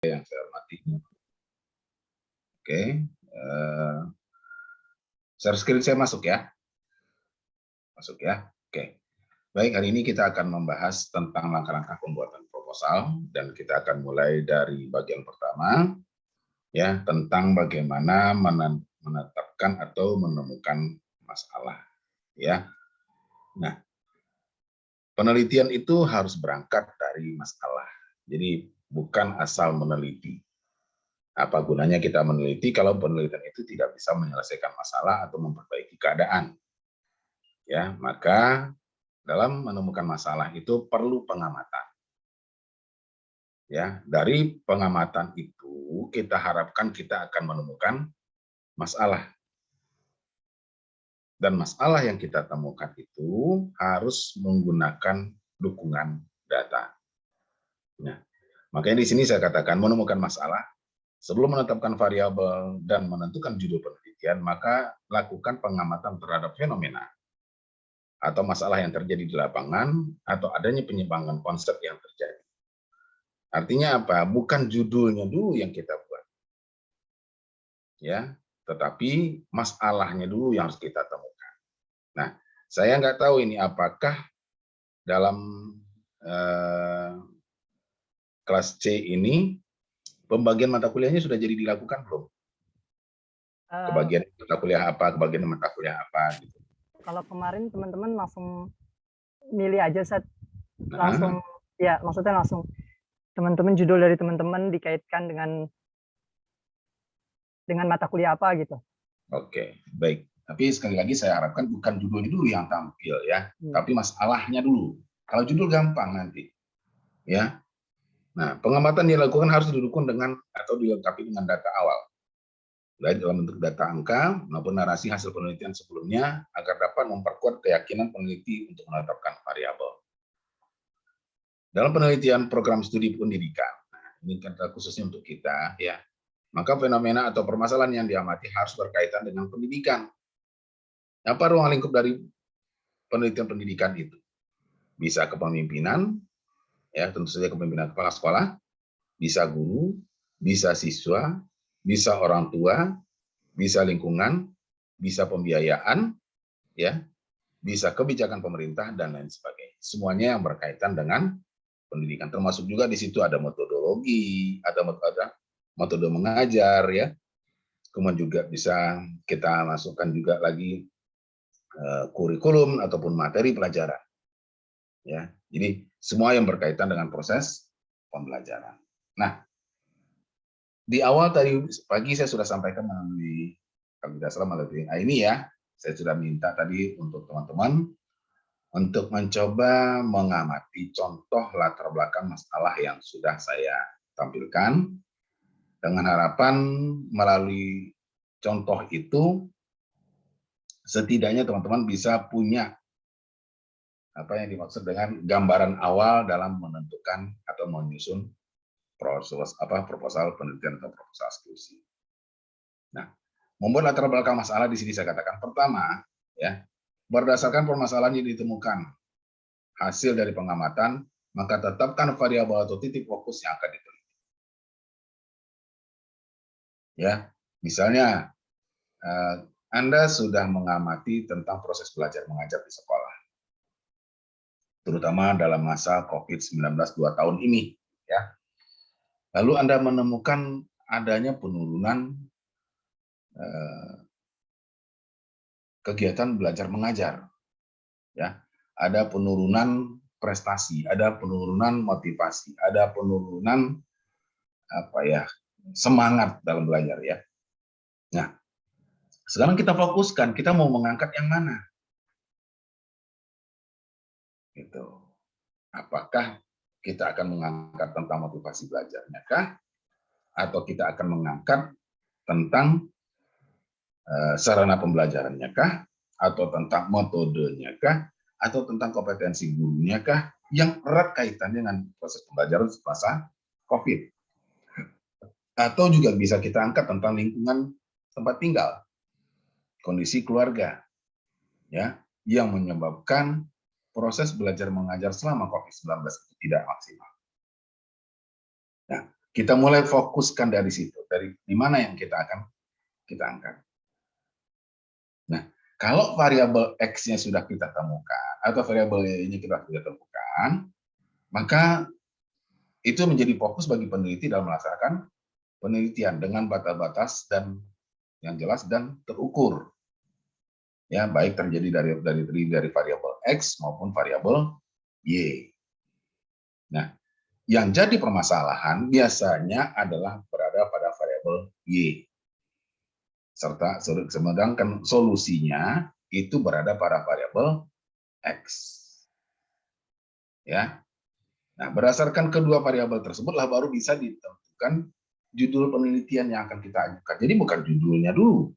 yang saya hormati. Oke, share screen saya masuk ya? Masuk ya? Oke. Baik, hari ini kita akan membahas tentang langkah-langkah pembuatan proposal dan kita akan mulai dari bagian pertama ya, tentang bagaimana menetapkan atau menemukan masalah ya. Nah, penelitian itu harus berangkat dari masalah. Jadi bukan asal meneliti. Apa gunanya kita meneliti kalau penelitian itu tidak bisa menyelesaikan masalah atau memperbaiki keadaan? Ya, maka dalam menemukan masalah itu perlu pengamatan. Ya, dari pengamatan itu kita harapkan kita akan menemukan masalah. Dan masalah yang kita temukan itu harus menggunakan dukungan data. Nah, makanya di sini saya katakan menemukan masalah. Sebelum menetapkan variabel dan menentukan judul penelitian, maka lakukan pengamatan terhadap fenomena atau masalah yang terjadi di lapangan atau adanya penyimpangan konsep yang terjadi. Artinya apa? Bukan judulnya dulu yang kita buat, ya, tetapi masalahnya dulu yang harus kita temukan. Nah, saya nggak tahu ini apakah dalam kelas C ini pembagian mata kuliahnya sudah jadi dilakukan belum? Kebagian mata kuliah apa, kebagian mata kuliah apa gitu. Kalau kemarin teman-teman langsung milih aja set langsung ya, maksudnya langsung teman-teman judul dari teman-teman dikaitkan dengan mata kuliah apa gitu. Oke, baik. Tapi sekali lagi saya harapkan bukan judulnya dulu yang tampil ya, tapi masalahnya dulu. Kalau judul gampang nanti, ya. Nah, pengamatan dilakukan harus didukung dengan atau dilengkapi dengan data awal, baik dalam bentuk data angka maupun narasi hasil penelitian sebelumnya agar dapat memperkuat keyakinan peneliti untuk menetapkan variabel. Dalam penelitian program studi pendidikan, nah, ini kata khususnya untuk kita ya, maka fenomena atau permasalahan yang diamati harus berkaitan dengan pendidikan. Apa ruang lingkup dari penelitian pendidikan itu? Bisa kepemimpinan, ya tentu saja kepemimpinan kepala sekolah, bisa guru, bisa siswa, bisa orang tua, bisa lingkungan, bisa pembiayaan, ya, bisa kebijakan pemerintah dan lain sebagainya. Semuanya yang berkaitan dengan pendidikan, termasuk juga di situ ada metodologi, ada metode mengajar, ya. Kemudian juga bisa kita masukkan juga lagi kurikulum ataupun materi pelajaran. Ya, jadi semua yang berkaitan dengan proses pembelajaran. Nah, di awal tadi pagi saya sudah sampaikan melalui kalau tidak salah melalui ini ya, saya sudah minta tadi untuk teman-teman untuk mencoba mengamati contoh latar belakang masalah yang sudah saya tampilkan dengan harapan melalui contoh itu setidaknya teman-teman bisa punya apa yang dimaksud dengan gambaran awal dalam menentukan atau menyusun proposal penelitian atau proposal skripsi. Nah, membuat latar belakang masalah di sini saya katakan pertama, ya, berdasarkan permasalahan yang ditemukan hasil dari pengamatan, maka tetapkan variabel atau titik fokus yang akan diteliti. Ya, misalnya Anda sudah mengamati tentang proses belajar mengajar di sekolah, terutama dalam masa COVID-19 2 tahun ini, ya. Lalu Anda menemukan adanya penurunan kegiatan belajar mengajar, ya. Ada penurunan prestasi, ada penurunan motivasi, ada penurunan apa ya, semangat dalam belajar ya. Nah, sekarang kita fokuskan, kita mau mengangkat yang mana? Gitu. Apakah kita akan mengangkat tentang motivasi belajarnya kah? Atau kita akan mengangkat tentang sarana pembelajarannya kah? Atau tentang metodenya kah? Atau tentang kompetensi gurunya kah? Yang erat kaitannya dengan proses pembelajaran semasa COVID. Atau juga bisa kita angkat tentang lingkungan tempat tinggal, kondisi keluarga, ya, yang menyebabkan proses belajar mengajar selama COVID-19 itu tidak maksimal. Nah, Kita mulai fokuskan dari situ, dari di mana yang kita akan kita angkat. Nah, kalau variabel X-nya sudah kita temukan, atau variabel Y-nya kita sudah temukan, maka itu menjadi fokus bagi peneliti dalam melaksanakan penelitian dengan batas-batas dan yang jelas dan terukur. Ya, baik terjadi dari variabel X maupun variabel Y. Nah, yang jadi permasalahan biasanya adalah berada pada variabel Y. Sedangkan solusinya itu berada pada variabel X. Ya. Nah, berdasarkan kedua variabel tersebutlah baru bisa ditentukan judul penelitian yang akan kita ajukan. Jadi bukan judulnya dulu,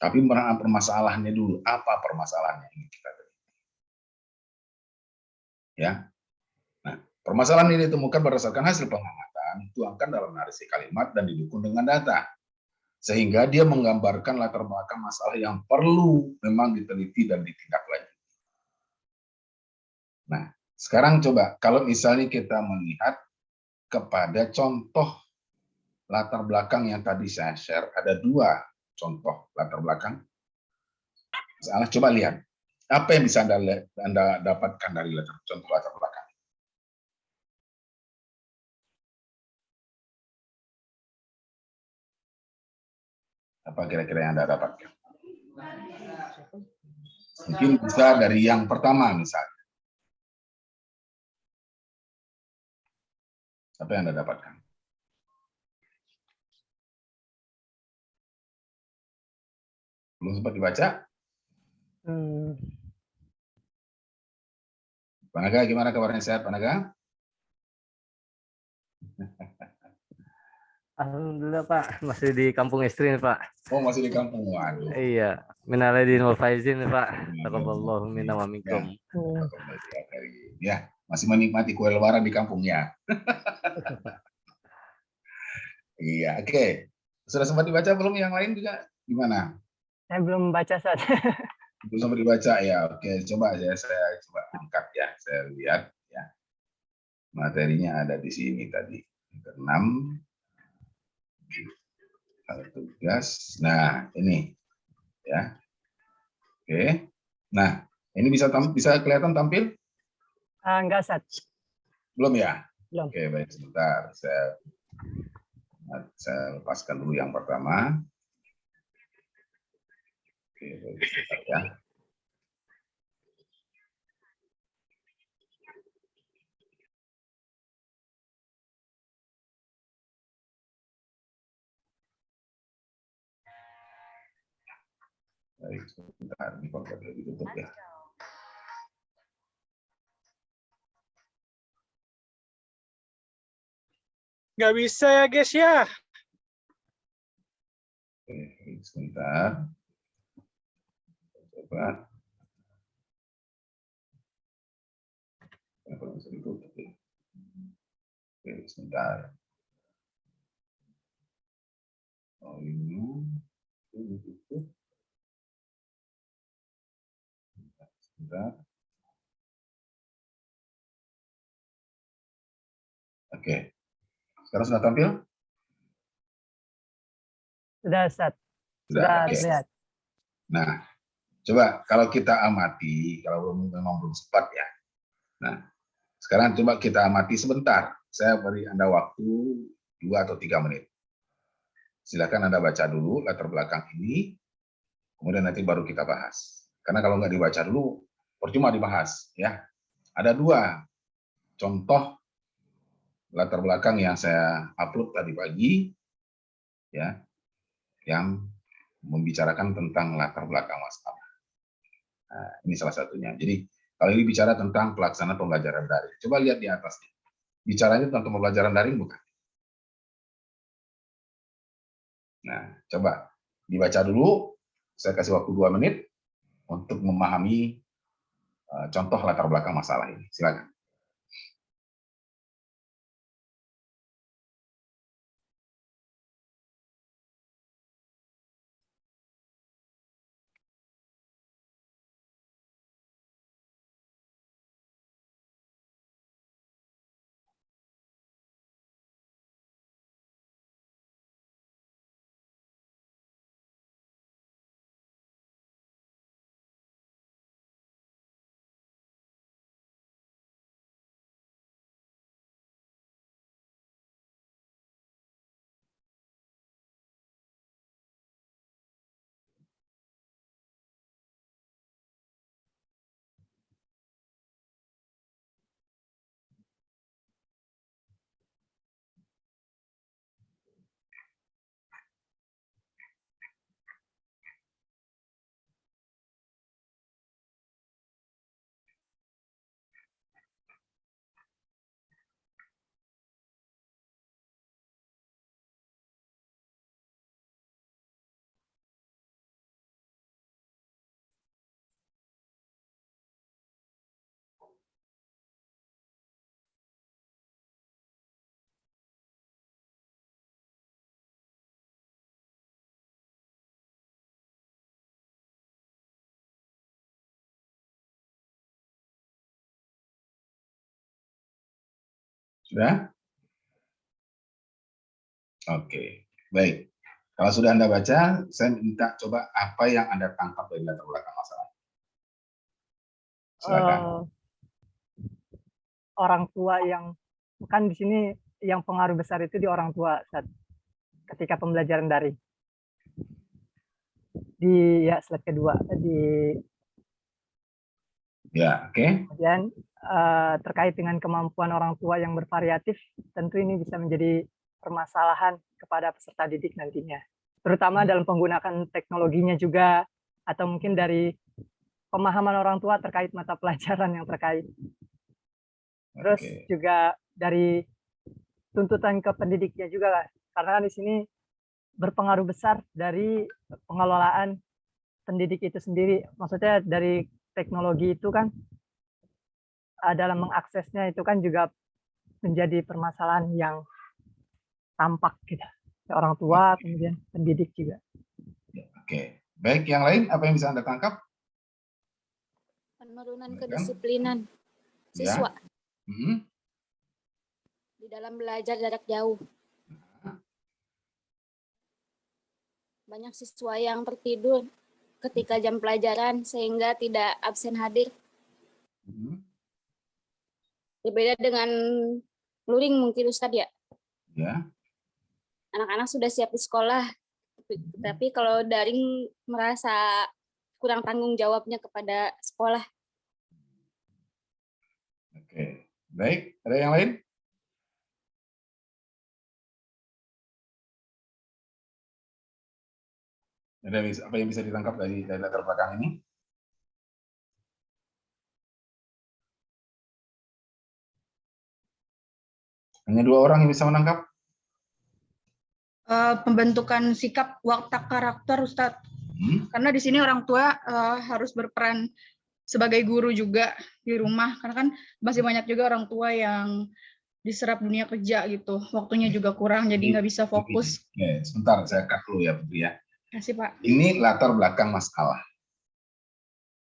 tapi permasalahannya dulu. Apa permasalahannya yang kita teliti? Ya. Nah, permasalahan ini ditemukan berdasarkan hasil pengamatan, dituangkan dalam narasi kalimat dan didukung dengan data. Sehingga dia menggambarkan latar belakang masalah yang perlu memang diteliti dan ditindaklanjuti. Nah, sekarang coba kalau misalnya kita melihat kepada contoh latar belakang yang tadi saya share, ada 2 contoh latar belakang. Misalnya, coba lihat, apa yang bisa Anda dapatkan dari contoh latar belakang? Apa kira-kira yang Anda dapatkan? Mungkin bisa dari yang pertama misalnya. Apa yang Anda dapatkan? Belum sempat dibaca? Pak Naga, gimana kabarnya, sehat Pak Naga? Alhamdulillah Pak, masih di kampung istri nih Pak. Oh, masih di kampung. Waduh. Iya, minal aidin wal faizin nih Pak. Taqabbalallahu minna wa minkum. Ya, masih menikmati kue lebaran di kampungnya. Iya, oke. Sudah sempat dibaca belum yang lain juga? Gimana? Saya belum baca saat. Belum sempat dibaca ya. Oke, coba saya coba angkat ya. Saya lihat ya. Materinya ada di sini tadi. Yang ke-6 tugas. Nah, ini ya. Oke. Nah, ini bisa kelihatan tampil? Enggak, Sat. Belum ya? Belum. Oke, baik, sebentar. Saya lepaskan dulu yang pertama. Oke, baik, sebentar ya. Baik, sebentar. Ini kok udah ditutup ya. Nggak bisa ya guys ya. Oke, sebentar. Coba. Kenapa bisa ditutup ya? Oke, sebentar. Oh, ini ditutup. Sebentar. Oke. Sekarang sudah tampil? Sudah, Sat. Sudah, Sudah oke. lihat. Nah, coba kalau kita amati, kalau memang belum sempat ya. Nah, sekarang coba kita amati sebentar. Saya beri Anda waktu 2 atau 3 menit. Silakan Anda baca dulu latar belakang ini, kemudian nanti baru kita bahas. Karena kalau nggak dibaca dulu, percuma dibahas. Ya, ada 2 contoh latar belakang yang saya upload tadi pagi, ya, yang membicarakan tentang latar belakang masalah. Nah, ini salah satunya. Jadi kalau ini bicara tentang pelaksanaan pembelajaran daring, coba lihat di atasnya. Bicaranya tentang pembelajaran daring bukan? Nah, coba dibaca dulu. Saya kasih waktu 2 menit untuk memahami contoh latar belakang masalah ini. Silakan. Sudah? Oke, baik. Kalau sudah Anda baca, saya minta coba apa yang Anda tangkap dari latar belakang masalah. Silakan. Orang tua yang kan di sini yang pengaruh besar itu di orang tua saat ketika pembelajaran daring. Di slide kedua Ya, oke. kemudian terkait dengan kemampuan orang tua yang bervariatif, tentu ini bisa menjadi permasalahan kepada peserta didik nantinya, terutama dalam penggunaan teknologinya juga, atau mungkin dari pemahaman orang tua terkait mata pelajaran yang terkait. Terus juga dari tuntutan ke pendidiknya juga lah, karena kan di sini berpengaruh besar dari pengelolaan pendidik itu sendiri. Maksudnya dari teknologi itu kan dalam mengaksesnya itu kan juga menjadi permasalahan yang tampak gitu. Orang tua, kemudian pendidik juga. Oke, baik. Yang lain apa yang bisa Anda tangkap? Penurunan kedisiplinan siswa di dalam belajar jarak jauh. Banyak siswa yang tertidur ketika jam pelajaran sehingga tidak absen hadir. Berbeda dengan luring mungkin Ustadz ya. Ya. Anak-anak sudah siap di sekolah, tapi kalau daring merasa kurang tanggung jawabnya kepada sekolah. Oke, baik. Ada yang lain? Ada apa yang bisa ditangkap dari latar belakang ini? Hanya 2 orang yang bisa menangkap? Pembentukan sikap watak karakter, Ustadz. Karena di sini orang tua harus berperan sebagai guru juga di rumah, karena kan masih banyak juga orang tua yang diserap dunia kerja gitu, waktunya juga kurang, jadi nggak bisa fokus. Oke, sebentar, saya cut dulu ya, Putri ya. Kasih Pak. Ini latar belakang masalah.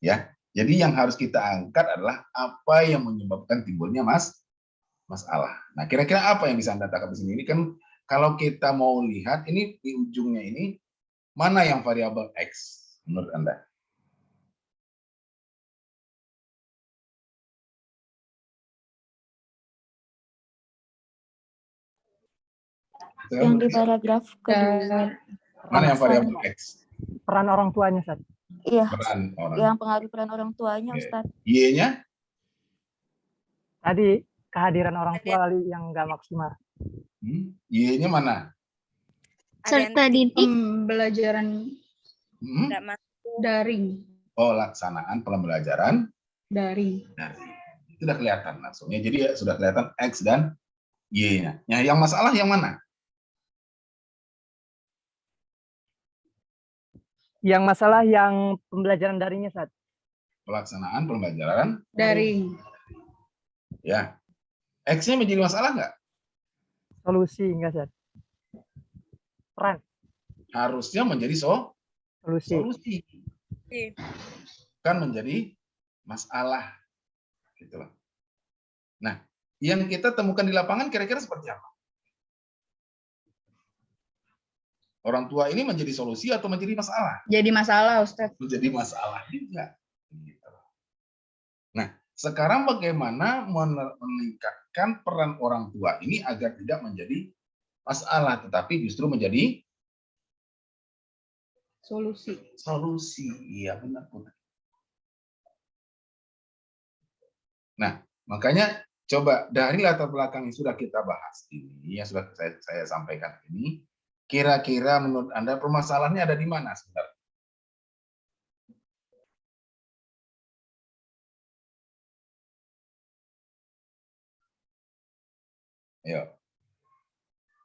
Ya, jadi yang harus kita angkat adalah apa yang menyebabkan timbulnya masalah. Nah, kira-kira apa yang bisa Anda tangkap di sini? Ini kan kalau kita mau lihat ini di ujungnya ini mana yang variabel X menurut Anda? Yang di paragraf kedua. Mana yang variabel X? Peran orang tuanya, Ustaz. Iya, Peran orang. yang pengaruh peran orang tuanya, Ustaz. Y-nya? Tadi kehadiran orang tua kali yang nggak maksimal. Y-nya mana? Serta didik pembelajaran daring. Oh, laksanaan pembelajaran daring. Itu sudah kelihatan langsungnya. Jadi ya, sudah kelihatan X dan Y-nya. Nah, yang masalah yang mana? Yang masalah yang pembelajaran daringnya, Ustaz. Pelaksanaan pembelajaran daring. Ya. X-nya menjadi masalah nggak? Solusi enggak, Ustaz. Peran. Harusnya menjadi solusi. Kan menjadi masalah. Gitu loh. Nah, yang kita temukan di lapangan kira-kira seperti apa? Orang tua ini menjadi solusi atau menjadi masalah? Jadi masalah, Ustaz. Menjadi masalah juga. Gitu. Nah, sekarang bagaimana meningkatkan peran orang tua ini agar tidak menjadi masalah, tetapi justru menjadi solusi. Solusi, iya benar Putri. Nah, makanya coba dari latar belakang yang sudah kita bahas ini, yang sudah saya sampaikan ini, kira-kira menurut Anda permasalahannya ada di mana sebenarnya? Ayo.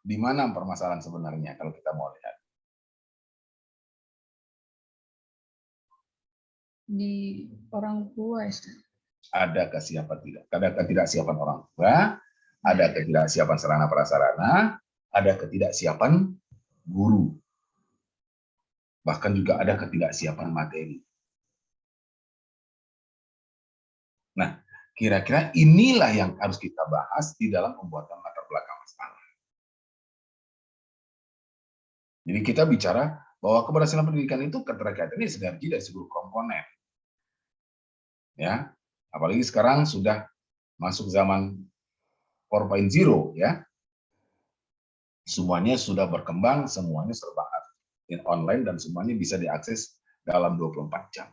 Di mana permasalahan sebenarnya kalau kita mau lihat? Di orang tua, ada kesiapan tidak? Ada ketidaksiapan orang tua, ada ketidaksiapan sarana prasarana, ada ketidaksiapan guru. Bahkan juga ada ketidaksiapan materi. Nah, Kira-kira inilah yang harus kita bahas di dalam pembuatan latar belakang masalah. Jadi kita bicara bahwa keberhasilan pendidikan itu keterkaitannya sinergi dari seluruh komponen. Ya, apalagi sekarang sudah masuk zaman 4.0 ya. Semuanya sudah berkembang, semuanya serba online dan semuanya bisa diakses dalam 24 jam.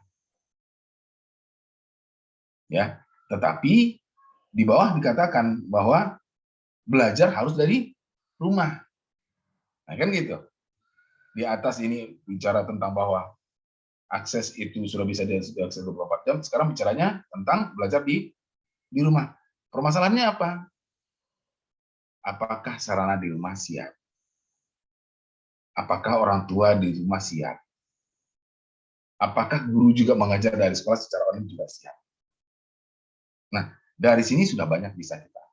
Ya, tetapi di bawah dikatakan bahwa belajar harus dari rumah. Nah, kan gitu. Di atas ini bicara tentang bahwa akses itu sudah bisa diakses 24 jam, sekarang bicaranya tentang belajar di rumah. Permasalahannya apa? Apakah sarana di rumah siap? Apakah orang tua di rumah siap? Apakah guru juga mengajar dari sekolah secara online juga siap? Nah, dari sini sudah banyak bisa kita.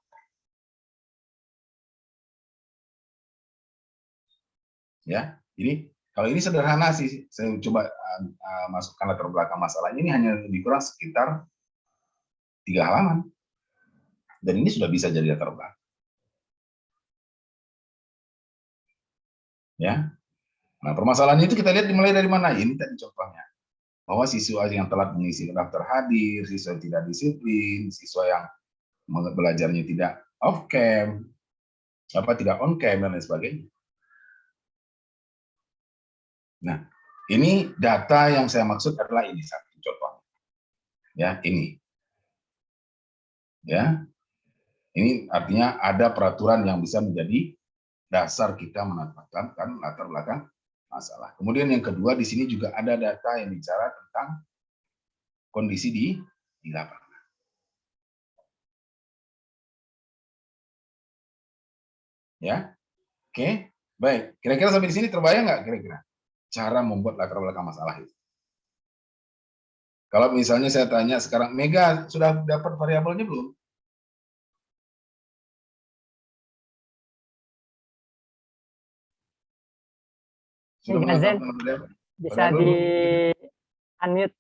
Ya, jadi kalau ini sederhana sih, saya coba masukkan latar belakang masalahnya, ini hanya lebih kurang sekitar 3 halaman. Dan ini sudah bisa jadi latar belakang. Ya, nah permasalahannya itu kita lihat dimulai dari mana? Ini tadi contohnya. Bahwa siswa yang telat mengisi daftar hadir, siswa yang tidak disiplin, siswa yang belajarnya tidak off cam, tidak on cam dan lain sebagainya. Nah, ini data yang saya maksud adalah ini satu contoh. Ya, ini. Ya. Ini artinya ada peraturan yang bisa menjadi dasar kita menetapkan latar belakang masalah. Kemudian yang kedua, di sini juga ada data yang bicara tentang kondisi di lapangan. Ya, oke, baik. Kira-kira sampai di sini terbayang nggak kira-kira cara membuat latar belakang masalah itu? Kalau misalnya saya tanya sekarang, Mega sudah dapat variabelnya belum? Sudah Zen, bisa di unmute.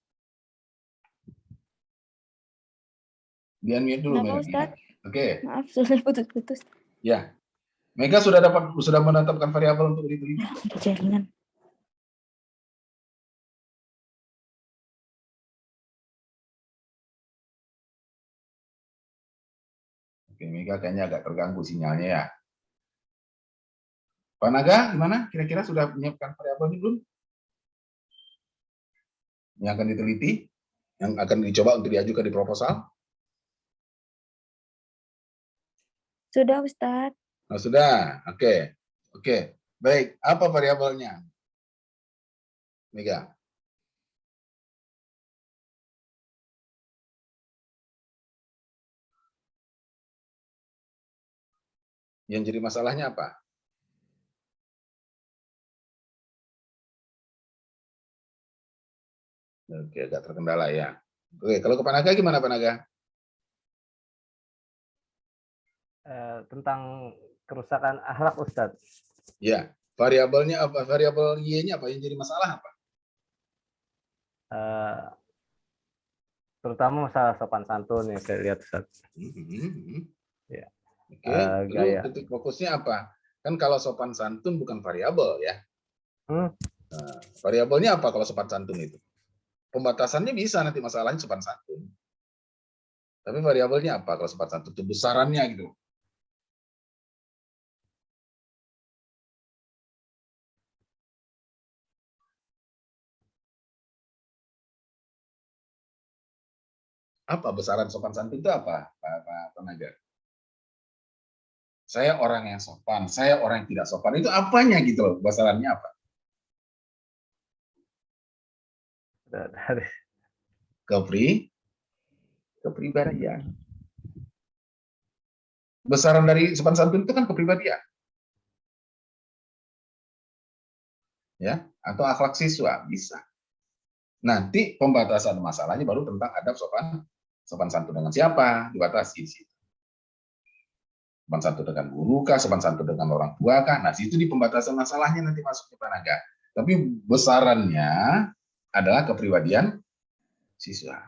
Di unmute dulu, Kenapa, Mega. Ustaz? Oke. Maaf, sudah putus-putus. Ya, Mega sudah menetapkan variabel untuk diteliti. Jaringan. Oke, Mega kayaknya agak terganggu sinyalnya ya. Pak Naga, gimana? Kira-kira sudah menyiapkan variabelnya belum? Yang akan diteliti, yang akan dicoba untuk diajukan di proposal? Sudah, Ustaz. Oh, sudah, oke. Oke, baik. Apa variabelnya? Mega. Yang jadi masalahnya apa? Oke, agak terkendala ya. Oke, kalau ke Pak Naga gimana Pak Naga? Tentang kerusakan akhlak, Ustadz. Ya, variabelnya apa? Variabel Y-nya apa yang jadi masalah apa? Terutama masalah sopan santun yang saya lihat, Ustadz. Ya. Oke, lalu titik fokusnya apa? Kan kalau sopan santun bukan variabel ya. Nah, variabelnya apa kalau sopan santun itu? Pembatasannya bisa nanti masalahnya sopan santun. Tapi variabelnya apa kalau sopan santun itu besarannya gitu. Apa besaran sopan santun itu apa, Pak Tenaga? Saya orang yang sopan, saya orang yang tidak sopan. Itu apanya gitu loh, besarannya apa? Kepribadian. Besaran dari sopan santun itu kan kepribadian. Ya, atau akhlak siswa bisa. Nanti pembatasan masalahnya baru tentang adab sopan santun dengan siapa dibatasi di situ. Sopan santun dengan guru kah, sopan santun dengan orang tua kah? Nah, situ di pembatasan masalahnya nanti masuknya Pak Naga. Tapi besarannya adalah kepribadian siswa.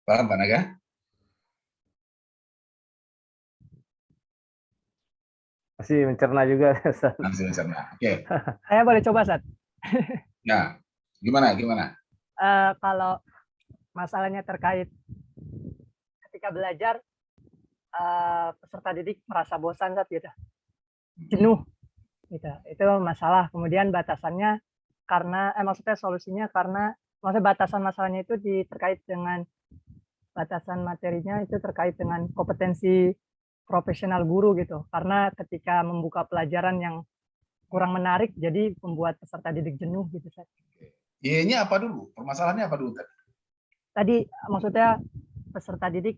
Paham Pak Naga? Masih mencerna juga, Ustaz. Masih mencerna. Oke. Saya boleh coba, Sat? Nah, gimana? Kalau masalahnya terkait ketika belajar, peserta didik merasa bosan, Sat, gitu. Jenuh, gitu. Itu masalah. Kemudian batasannya karena, maksudnya solusinya karena, maksudnya batasan masalahnya itu terkait dengan batasan materinya itu terkait dengan kompetensi profesional guru gitu. Karena ketika membuka pelajaran yang kurang menarik, jadi membuat peserta didik jenuh gitu, Sat. Y-nya apa dulu? Permasalahannya apa dulu tadi? Tadi maksudnya peserta didik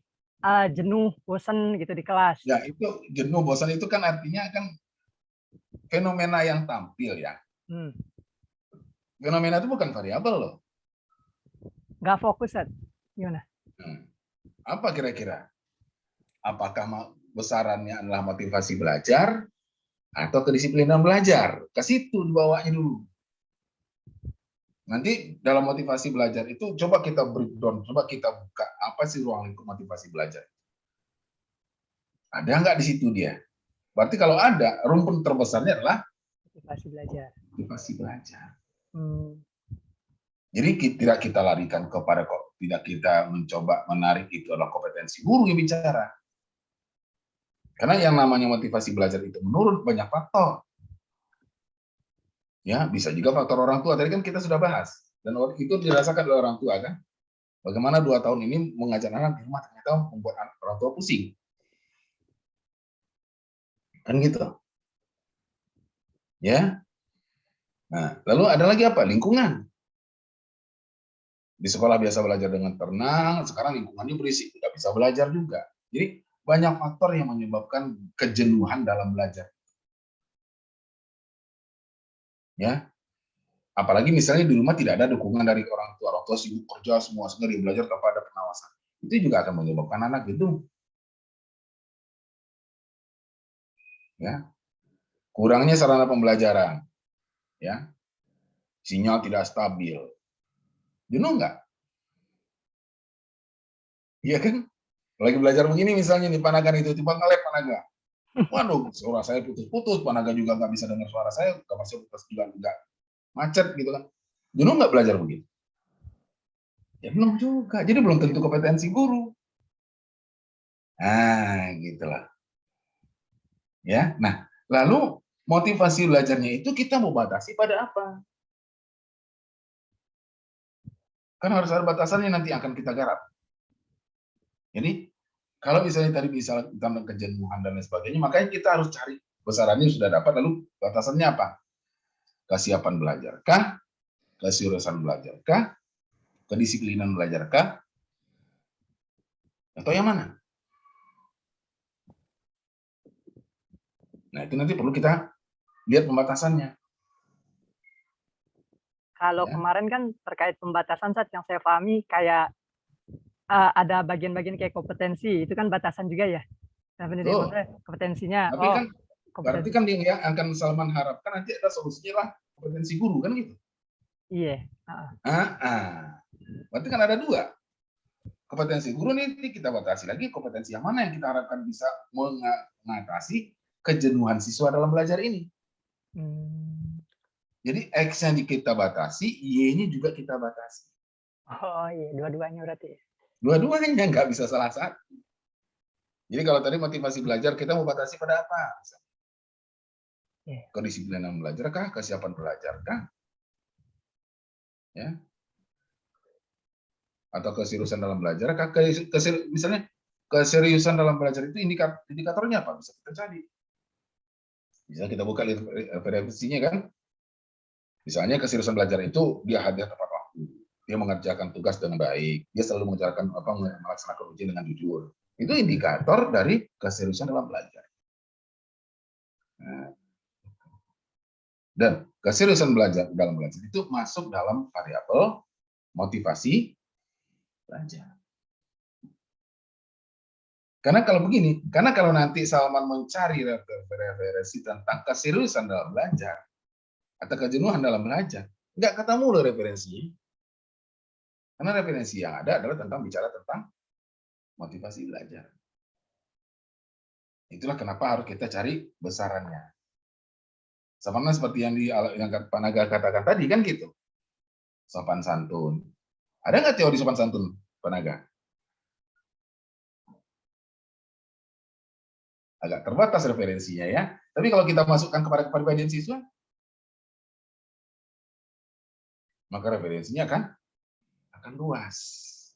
jenuh, bosan gitu di kelas. Ya, itu jenuh, bosan itu kan artinya kan fenomena yang tampil ya. Fenomena itu bukan variabel loh. Nggak fokus, Sat. Gimana? Apa kira-kira? Apakah besarannya adalah motivasi belajar atau kedisiplinan belajar? Ke situ dibawanya dulu. Nanti dalam motivasi belajar itu coba kita breakdown, coba kita buka apa sih ruang lingkup motivasi belajar. Ada nggak di situ dia? Berarti kalau ada, rumpun terbesarnya adalah Motivasi belajar. Motivasi belajar. Jadi tidak kita larikan kepada kok, tidak kita mencoba menarik itu adalah kompetensi guru yang bicara. Karena yang namanya motivasi belajar itu menurun banyak faktor. Ya, bisa juga faktor orang tua. Tadi kan kita sudah bahas. Dan itu dirasakan oleh orang tua kan. Bagaimana 2 tahun ini mengajar anak di rumah ternyata membuat orang tua pusing. Kan gitu. Ya. Nah, lalu ada lagi apa? Lingkungan. Di sekolah biasa belajar dengan tenang, sekarang lingkungannya berisik, tidak bisa belajar juga. Jadi banyak faktor yang menyebabkan kejenuhan dalam belajar. Ya, apalagi misalnya di rumah tidak ada dukungan dari orang tua sibuk kerja semua sendiri belajar tanpa ada pengawasan, itu juga akan menyebabkan anak jenuh. Ya, kurangnya sarana pembelajaran, ya, sinyal tidak stabil, jenuh nggak? Iya kan? Lagi belajar begini misalnya nih Panaga itu tiba nge-lag Panaga. Waduh, suara saya putus-putus, Panaga juga nggak bisa dengar suara saya, kamar saya putus juga enggak. Macet gitu kan. Jenuh nggak belajar begitu? Ya belum juga. Jadi belum tentu kompetensi guru. Nah, gitulah. Ya. Nah, lalu motivasi belajarnya itu kita mau batasi pada apa? Kan harus ada batasannya nanti akan kita garap. Jadi kalau misalnya tadi bisa tentang kejenuhan dan lain sebagainya, makanya kita harus cari besarannya sudah dapat, lalu batasannya apa? Kesiapan belajarkah? Keseriusan belajarkah? Kedisiplinan belajarkah? Atau yang mana? Nah, itu nanti perlu kita lihat pembatasannya. Kalau Ya. kemarin kan terkait pembatasan, Sat, yang saya pahami kayak ada bagian-bagian kayak kompetensi, itu kan batasan juga ya. Nah, benar maksudnya kompetensinya. Tapi kan berarti kan yang akan Salman harapkan nanti ada solusinya lah kompetensi guru kan gitu. Iya. Berarti kan ada 2. Kompetensi guru nanti kita batasi lagi kompetensi yang mana yang kita harapkan bisa mengatasi kejenuhan siswa dalam belajar ini. Jadi X-nya kita batasi, Y-nya juga kita batasi. Oh iya, dua-duanya berarti. Dua-duanya nggak bisa salah satu. Jadi kalau tadi motivasi belajar kita mau batasi pada apa? Kedisiplinan belajarkah? Kesiapan belajarkah? Ya. Atau keseriusan dalam belajar? Misalnya keseriusan dalam belajar itu indikatornya apa? Bisa kita cari. Bisa kita buka referensinya kan? Misalnya keseriusan belajar itu dia hadir tepat waktu, dia mengerjakan tugas dengan baik, dia selalu melaksanakan ujian dengan jujur. Itu indikator dari keseriusan dalam belajar. Nah. Dan keseriusan dalam belajar itu masuk dalam variabel motivasi belajar. Karena kalau nanti Salman mencari referensi tentang keseriusan dalam belajar atau kejenuhan dalam belajar, nggak ketemu loh referensinya. Karena referensi yang ada adalah bicara tentang motivasi belajar. Itulah kenapa harus kita cari besarannya. Sama seperti yang Pak Naga katakan tadi kan gitu. Sopan santun. Ada nggak teori sopan santun, Pak Naga? Agak terbatas referensinya ya. Tapi kalau kita masukkan kepada kepribadian siswa, maka referensinya akan luas.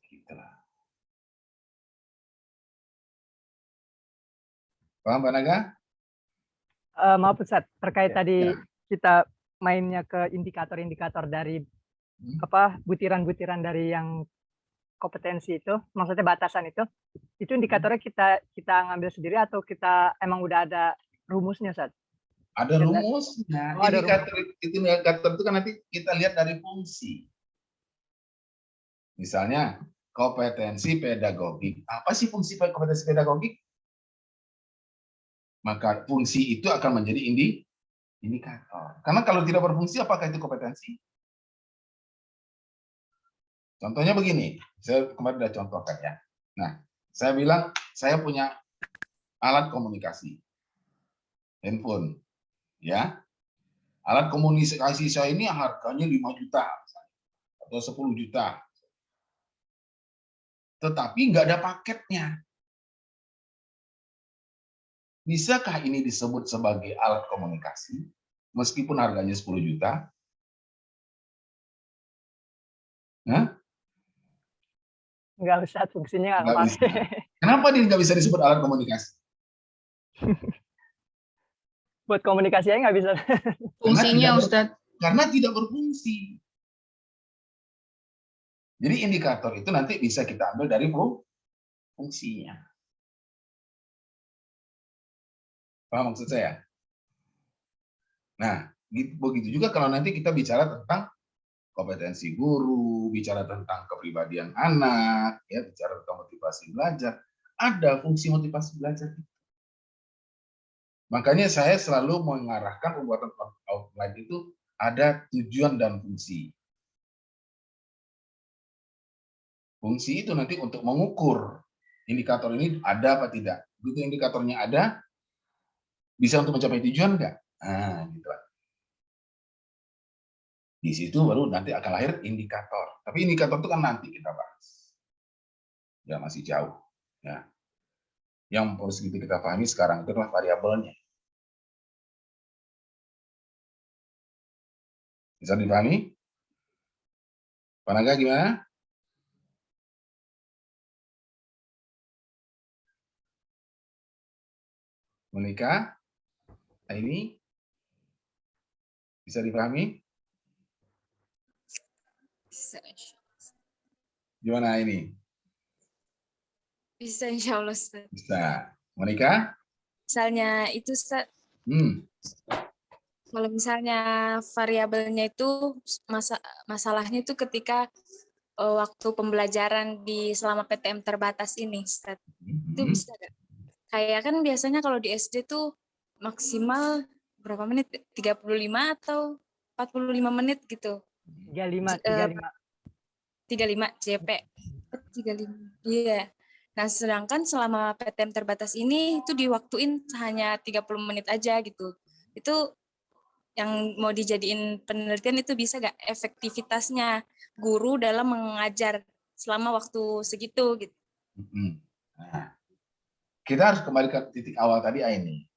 Gitulah. Paham Pak Naga? Maaf Ustadz, terkait Ya, tadi ya. kita mainnya ke indikator-indikator dari butiran-butiran dari yang kompetensi itu, maksudnya batasan itu indikatornya kita ngambil sendiri atau kita emang udah ada rumusnya, Ustadz? Ada rumusnya. Oh, ada Indikator itu kan nanti kita lihat dari fungsi. Misalnya kompetensi pedagogik. Apa sih fungsi kompetensi pedagogik? Maka fungsi itu akan menjadi indikator. Karena kalau tidak berfungsi, apakah itu kompetensi? Contohnya begini, saya kemarin sudah contohkan ya. Nah, saya bilang saya punya alat komunikasi, handphone, ya. Alat komunikasi saya ini harganya 5 juta atau 10 juta. Tetapi nggak ada paketnya. Bisakah ini disebut sebagai alat komunikasi meskipun harganya 10 juta? Hah? Nggak, Ustadz, fungsinya Nggak apa? bisa. Kenapa dia nggak bisa disebut alat komunikasi? Buat komunikasi aja nggak bisa. Fungsinya Ustadz. Karena tidak berfungsi. Jadi indikator itu nanti bisa kita ambil dari fungsinya. Paham maksud saya? Nah, begitu juga kalau nanti kita bicara tentang kompetensi guru, bicara tentang kepribadian anak, ya, bicara tentang motivasi belajar, ada fungsi motivasi belajar. Makanya saya selalu mengarahkan pembuatan outline itu ada tujuan dan fungsi. Fungsi itu nanti untuk mengukur indikator ini ada apa tidak. Begitu indikatornya ada, bisa untuk mencapai tujuan enggak? Nah, gitu. Di situ baru nanti akan lahir indikator. Tapi indikator itu kan nanti kita bahas. Ya masih jauh. Ya. Yang harus kita pahami sekarang itu adalah variabelnya. Bisa dipahami? Pak Naga gimana? Monika? Ini bisa dipahami? Gimana ini? Bisa insya Allah, Ustaz. Bisa. Monika? Misalnya itu, Ustaz, kalau misalnya variabelnya itu masalahnya itu ketika waktu pembelajaran selama PTM terbatas ini, Ustaz. Itu bisa nggak? Kayak kan biasanya kalau di SD tuh maksimal berapa menit? 35 atau 45 menit gitu. 35 JP. 35. Iya. Nah, sedangkan selama PTM terbatas ini itu diwaktuin hanya 30 menit aja gitu. Itu yang mau dijadiin penelitian itu bisa nggak efektivitasnya guru dalam mengajar selama waktu segitu gitu. Nah, kita harus kembali ke titik awal tadi Aini.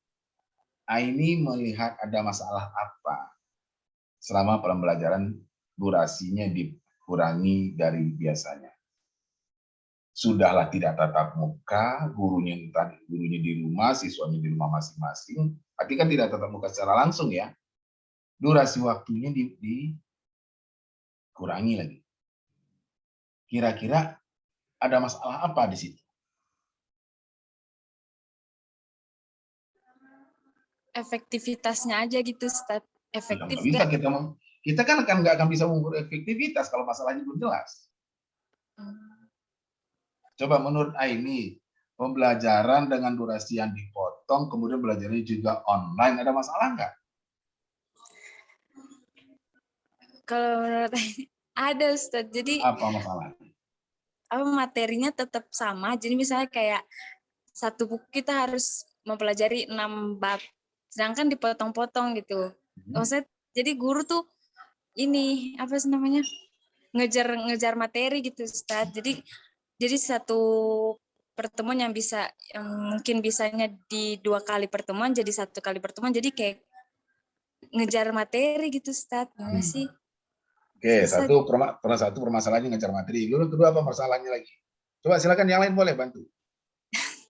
Aini melihat ada masalah apa selama pembelajaran durasinya dikurangi dari biasanya. Sudahlah tidak tatap muka, gurunya di rumah, siswanya di rumah masing-masing. Tapi kan tidak tatap muka secara langsung ya. Durasi waktunya dikurangi lagi. Kira-kira ada masalah apa di situ? Efektivitasnya aja gitu, Ustaz. Efektif bisa nggak? Kita kan nggak akan bisa mengukur efektivitas kalau masalahnya belum jelas. Coba menurut Aini, pembelajaran dengan durasi yang dipotong, kemudian belajarnya juga online, ada masalah nggak? Kalau menurut Aini, ada, Ustaz. Jadi apa masalahnya? materinya tetap sama. Jadi misalnya kayak satu buku kita harus mempelajari 6 bab, sedangkan dipotong-potong gitu. Maksudnya jadi guru tuh ini apa sih namanya, ngejar materi gitu, Ustaz. Jadi satu pertemuan yang mungkin bisanya di 2 kali pertemuan jadi 1 kali pertemuan, jadi kayak ngejar materi gitu, Ustaz. Gimana sih? Oke, Susah. satu permasalahannya ngejar materi. Lalu kedua apa masalahnya lagi? Coba silakan yang lain boleh bantu.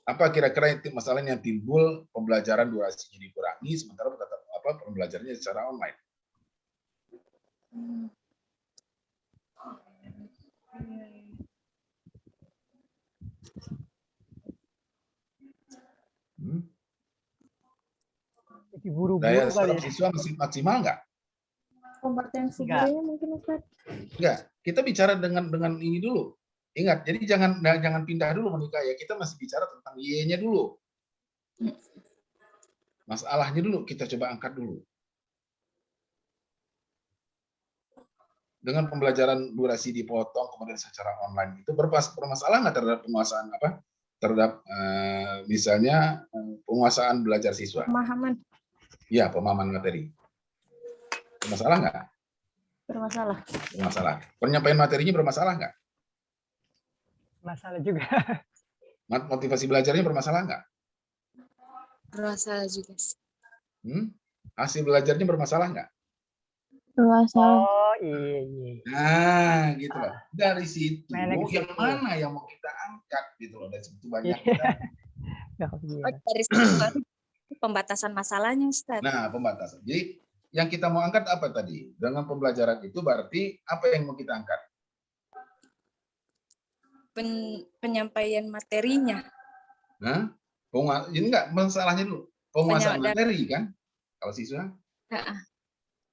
Apa kira-kira masalahnya yang timbul, pembelajaran durasinya dikurangi sementara tetap pembelajarannya secara online? Jadi buru-buru Daya kali serap ya. siswa masih maksimal nggak? Kompetensi Enggak. gurunya mungkin Ustaz. Enggak. Kita bicara dengan ini dulu. Ingat, jadi jangan pindah dulu menikah ya. Kita masih bicara tentang Y-nya dulu. Masalahnya dulu kita coba angkat dulu. Dengan pembelajaran durasi dipotong kemudian secara online itu bermasalah nggak terhadap penguasaan terhadap misalnya penguasaan belajar siswa? Pemahaman. Iya, pemahaman materi. Bermasalah nggak? Bermasalah. Bermasalah. Penyampaian materinya bermasalah nggak? Masalah juga. Motivasi belajarnya bermasalah nggak? Bermasalah juga. Hasil belajarnya bermasalah nggak? Bermasalah. Oh iya. Nah, gitu loh. Dari situ Menek yang situ. mana yang mau kita angkat gitu loh. Dari situ banyak. Iya. Dari situ baru pembatasan masalahnya, Ustaz. Nah, pembatasan. Jadi yang kita mau angkat apa tadi? Dengan pembelajaran itu berarti apa yang mau kita angkat? Penyampaian materinya. Nah, ini enggak masalahnya dulu. Penguasaan materi kan? Kalau siswa.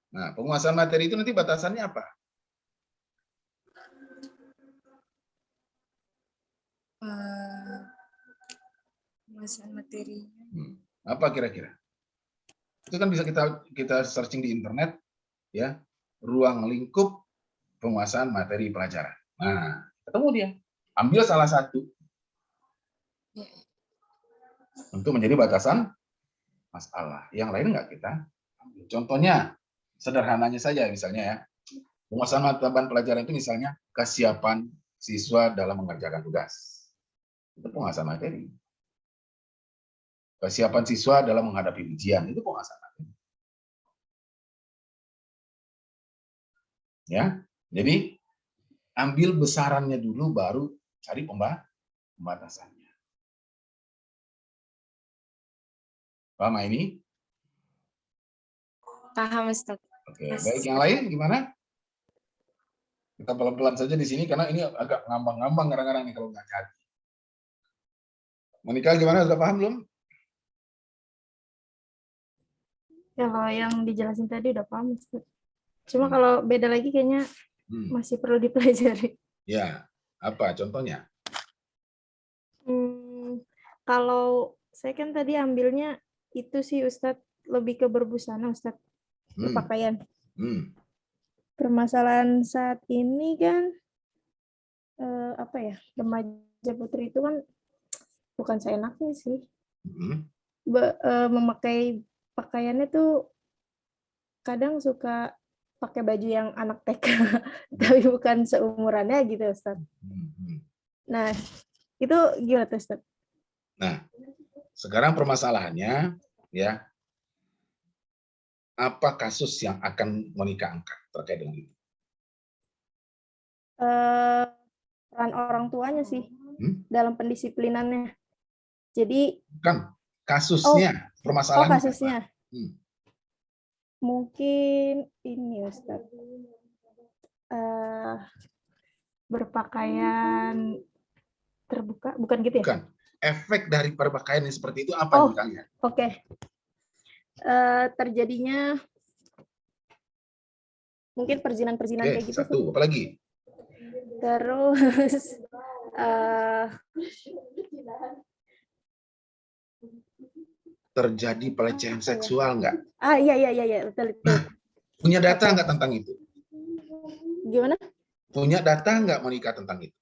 Nah, penguasaan materi itu nanti batasannya apa? Penguasaan materinya. Apa kira-kira? Itu kan bisa kita searching di internet ya, ruang lingkup penguasaan materi pelajaran. Nah, ketemu dia. Ambil salah satu untuk menjadi batasan masalah. Yang lain enggak kita ambil. Contohnya sederhananya saja misalnya ya. Penguasaan mata pelajaran itu misalnya kesiapan siswa dalam mengerjakan tugas. Itu penguasaan materi. Kesiapan siswa dalam menghadapi ujian itu penguasaan materi. Ya. Jadi ambil besarannya dulu baru cari pembatasannya. Paham ini? Paham, Ustaz. Oke, baik. Yang lain gimana? Kita pelan-pelan saja di sini karena ini agak ngambang-ngambang kadang-kadang nih kalau nggak hati. Monika gimana? Sudah paham belum? Ya kalau yang dijelasin tadi udah paham Ustaz. Cuma kalau beda lagi kayaknya masih perlu dipelajari. Ya, apa contohnya? Kalau saya kan tadi ambilnya itu sih Ustadz, lebih ke berbusana Ustadz, berpakaian. Permasalahan saat ini kan apa ya, remaja putri itu kan bukan seenaknya sih. Memakai pakaiannya tuh kadang suka pakai baju yang anak TK tapi bukan seumurannya gitu Ustaz. Nah, itu gimana tuh Ustaz? Nah, sekarang permasalahannya ya, apa kasus yang akan Monika angkat terkait dengan itu? Peran orang tuanya sih dalam pendisiplinannya. Jadi kan kasusnya, permasalahan. Oh, kasusnya. Mungkin ini Ustaz, berpakaian terbuka, bukan gitu ya? Bukan. Efek dari perpakaian yang seperti itu apa misalnya? Oke. Terjadinya mungkin perzinan-perzinan kayak gitu. Satu, apa lagi? Terus terjadi pelecehan seksual nggak? Iya, betul. Nah, punya data nggak tentang itu? Gimana? Punya data nggak Monika tentang itu?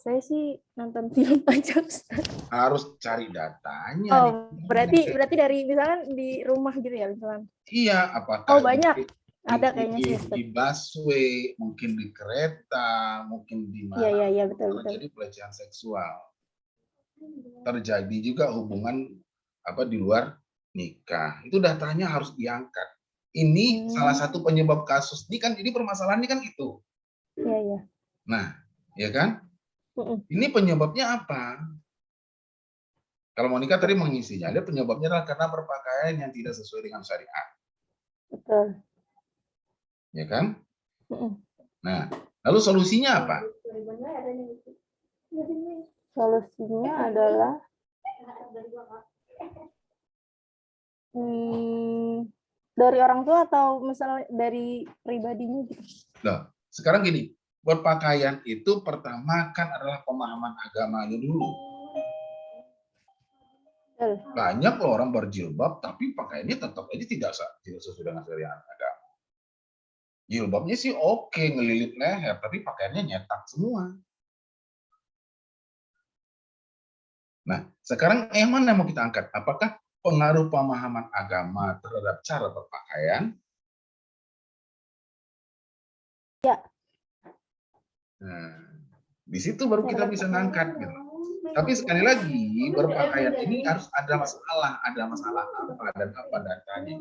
Saya sih nonton film aja, Ustaz. Harus cari datanya nih. Oh, berarti dari misalkan di rumah gitu ya, misalkan. Iya, apakah Oh, banyak. di, Ada kayaknya sih, Ustaz. di busway, mungkin di kereta, mungkin di mana Iya, betul. terjadi pelecehan seksual. Terjadi juga hubungan di luar nikah. Itu datanya harus diangkat. Ini salah satu penyebab kasus. Ini kan jadi permasalahan ini kan itu. Iya. Nah, ya kan? Ini penyebabnya apa? Kalau Monica tadi mengisinya, dia penyebabnya adalah karena berpakaian yang tidak sesuai dengan syariat. Betul. Ya kan? Nah, lalu solusinya apa? Solusinya adalah dari orang tua atau misalnya dari pribadinya gitu. Nah, sekarang gini, berpakaian itu pertama kan adalah pemahaman agamanya dulu. Banyak loh orang berjilbab, tapi pakaiannya tetap aja tidak sesuai dengan syariat agama. Jilbabnya sih oke, ngelilit leher, tapi pakaiannya nyetak semua. Nah, sekarang yang mana yang mau kita angkat? Apakah pengaruh pemahaman agama terhadap cara berpakaian? Ya. Nah, di situ baru kita bisa ngangkat gitu. Tapi sekali lagi, berpakaian ini harus ada masalah apa dan apa datanya.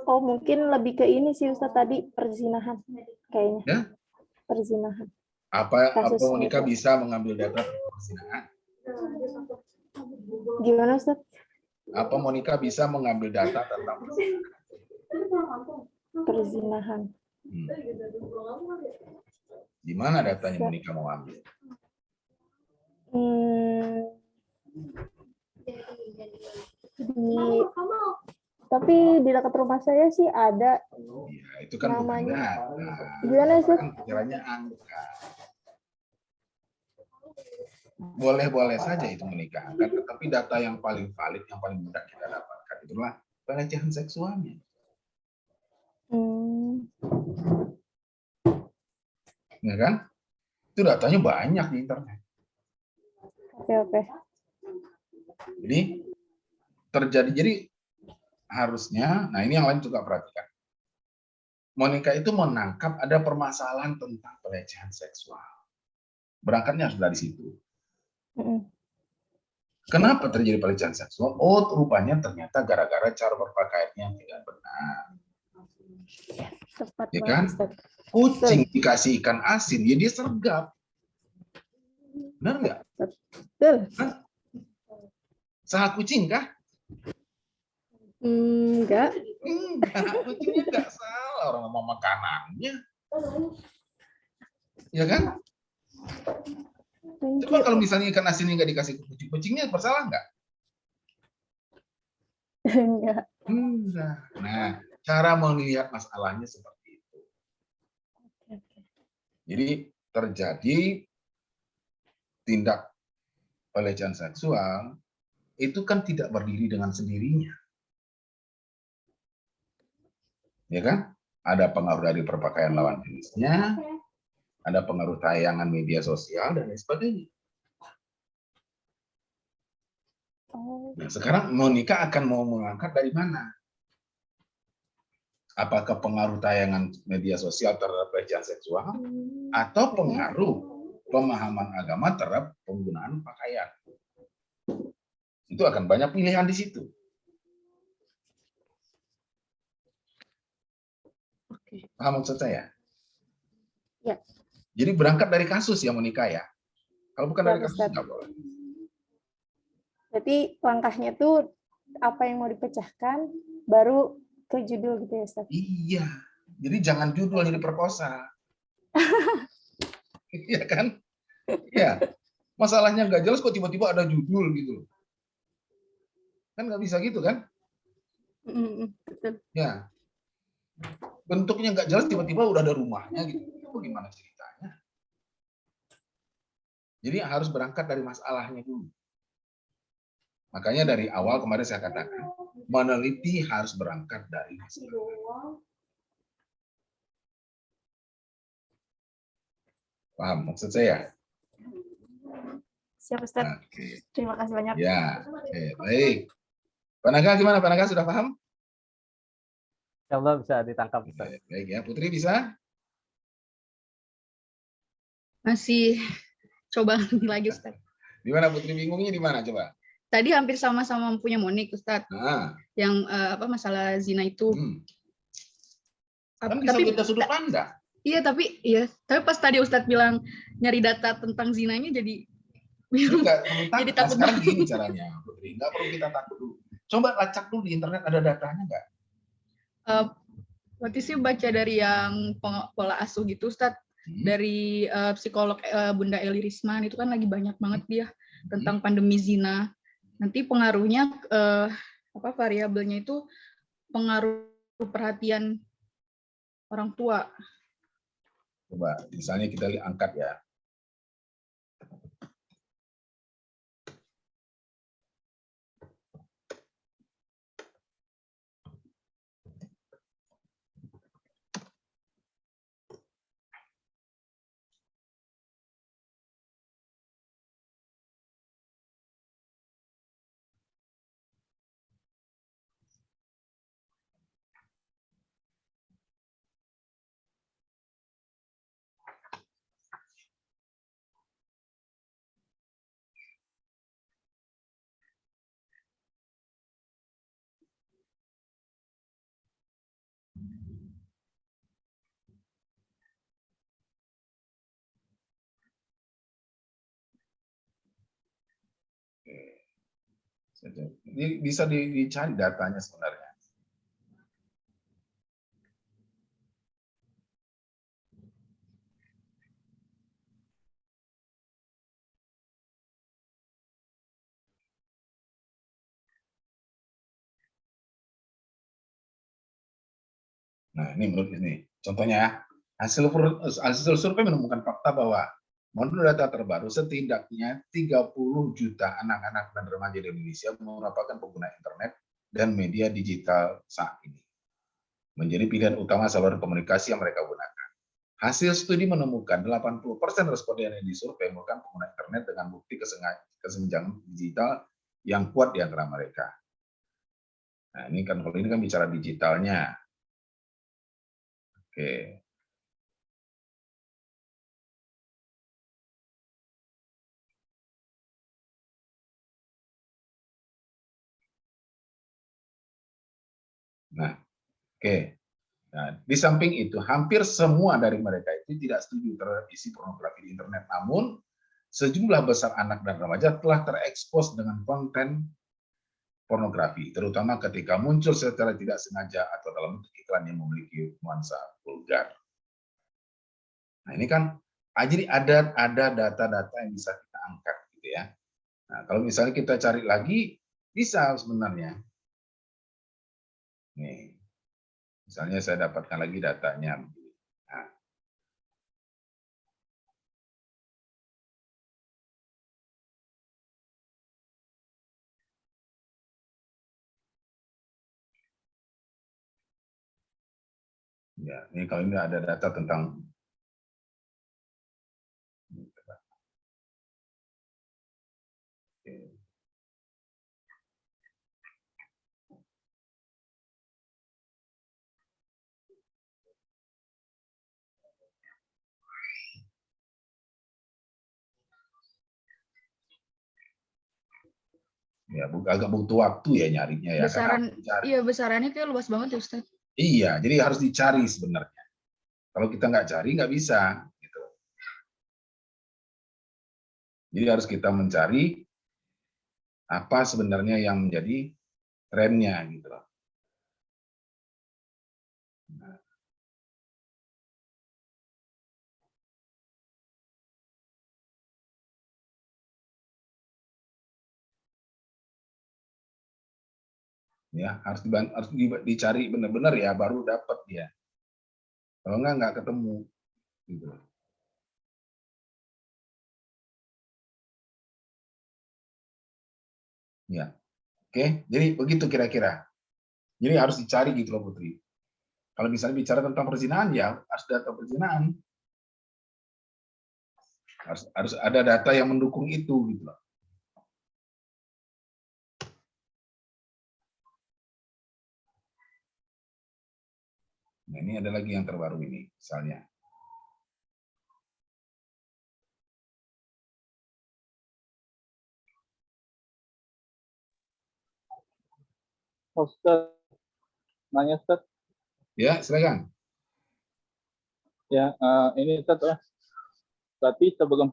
Oh, mungkin lebih ke ini sih Ustaz tadi, perzinahan kayaknya. Ya? Perzinahan. Apa Monica bisa mengambil data tentang perzinahan? Gimana Ustaz? Apa Monica bisa mengambil data tentang Perzinahan? Di mana datanya Monica mau ambil? Tapi di dekat rumah saya sih ada. Ya, itu kan namanya. Gimana sih? Caranya angka. Boleh-boleh saja itu menikah, tetapi data yang paling valid, yang paling mudah kita dapatkan itulah pelecehan seksualnya. Ya kan? Itu datanya banyak di internet. Oke. Jadi harusnya, nah ini yang lain juga perhatikan. Monica itu menangkap ada permasalahan tentang pelecehan seksual. Berangkatnya harus dari situ. Kenapa terjadi pelecehan seksual? Oh, rupanya ternyata gara-gara cara berpakaiannya yang tidak benar. Tepat Ya kan? banget, Kucing dikasih ikan asin, ya dia sergap. Benar nggak? Betul. Salah kucing kah? Enggak. Kucingnya nggak salah, orang ngomong makanannya. Ya kan? Coba kalau misalnya ikan asinnya nggak dikasih ke kucing, kucingnya bersalah nggak? Enggak. Enggak. Nah, cara melihat masalahnya seperti itu. Jadi terjadi tindak pelecehan seksual itu kan tidak berdiri dengan sendirinya. Ya kan? Ada pengaruh dari perpakaian lawan jenisnya, ada pengaruh tayangan media sosial dan lain sebagainya. Nah, sekarang Monica akan mau mengangkat dari mana? Apakah pengaruh tayangan media sosial terhadap pelecehan seksual atau pengaruh pemahaman agama terhadap penggunaan pakaian? Itu akan banyak pilihan di situ. Paham maksud saya? Ya. Jadi berangkat dari kasus ya Monica ya. Kalau bukan dari kasus nggak boleh. Jadi langkahnya tuh apa yang mau dipecahkan baru ke judul gitu ya Ustaz? Iya. Jadi jangan judul yang diperkosa. Iya kan? Iya. Masalahnya nggak jelas kok tiba-tiba ada judul gitu. Kan nggak bisa gitu kan? Betul. Ya. Bentuknya nggak jelas tiba-tiba udah ada rumahnya gitu. Itu gimana ceritanya? Jadi harus berangkat dari masalahnya dulu. Makanya dari awal kemarin saya katakan, meneliti harus berangkat dari masalah. Paham maksud saya? Siap Ustaz. Oke. Terima kasih banyak. Ya, oke, baik. Pak Naga gimana? Pak Naga sudah paham? Insyaallah bisa ditangkap Ustaz. Oke, baik ya. Putri bisa? Masih coba lagi Ustaz. Di mana Putri bingungnya di mana coba? Tadi hampir sama-sama punya Monik Ustaz. Nah, Yang masalah zina itu. kan bisa kita sudut pandang. Iya, tapi pas tadi Ustadz bilang nyari data tentang zinanya jadi Jadi takut. Sekarang gini caranya, Putri. Nggak perlu kita takut dulu. Coba lacak dulu di internet, ada datanya nggak? Waktu sih baca dari yang pola asuh gitu, Ustadz. Dari psikolog Bunda Eli Risman, itu kan lagi banyak banget dia tentang pandemi zina. Nanti pengaruhnya, variabelnya itu pengaruh perhatian orang tua. Coba, misalnya kita angkat ya. Ini bisa dicari datanya sebenarnya. Nah, ini menurut ini. Contohnya ya, hasil survei menemukan fakta bahwa menurut data terbaru setidaknya 30 juta anak-anak dan remaja di Indonesia merupakan pengguna internet dan media digital saat ini. Menjadi pilihan utama saluran komunikasi yang mereka gunakan. Hasil studi menemukan 80% responden yang disurvei merupakan pengguna internet dengan bukti kesenjangan digital yang kuat di antara mereka. Nah, ini kan kalau ini kan bicara digitalnya. Oke. Nah, oke. Nah, di samping itu, hampir semua dari mereka itu tidak setuju terhadap isi pornografi di internet. Namun, sejumlah besar anak dan remaja telah terekspos dengan konten pornografi, terutama ketika muncul secara tidak sengaja atau dalam bentuk iklan yang memiliki nuansa vulgar. Nah, ini kan jadi ada data-data yang bisa kita angkat gitu ya. Nah, kalau misalnya kita cari lagi bisa sebenarnya. Nih. Misalnya saya dapatkan lagi datanya. Nah. Ya, ini kalau ini ada data tentang ya, agak butuh waktu ya nyarinya ya. Besarannya kayak luas banget ya Ustaz. Iya, jadi harus dicari sebenarnya. Kalau kita nggak cari nggak bisa. Gitu. Jadi harus kita mencari apa sebenarnya yang menjadi trennya gitu loh. Nah. Ya, harus dicari benar-benar ya baru dapat dia. Kalau nggak ketemu gitu. Ya. Oke, jadi begitu kira-kira. Jadi harus dicari gitu loh Putri. Kalau misalnya bicara tentang perzinahan ya harus data perzinahan. Harus ada data yang mendukung itu gitu loh. Nah, ini ada lagi yang terbaru ini, misalnya. Ustaz, nanya Ustaz. Ya, silakan. Ya, ini Ustaz ya. Berarti sebelum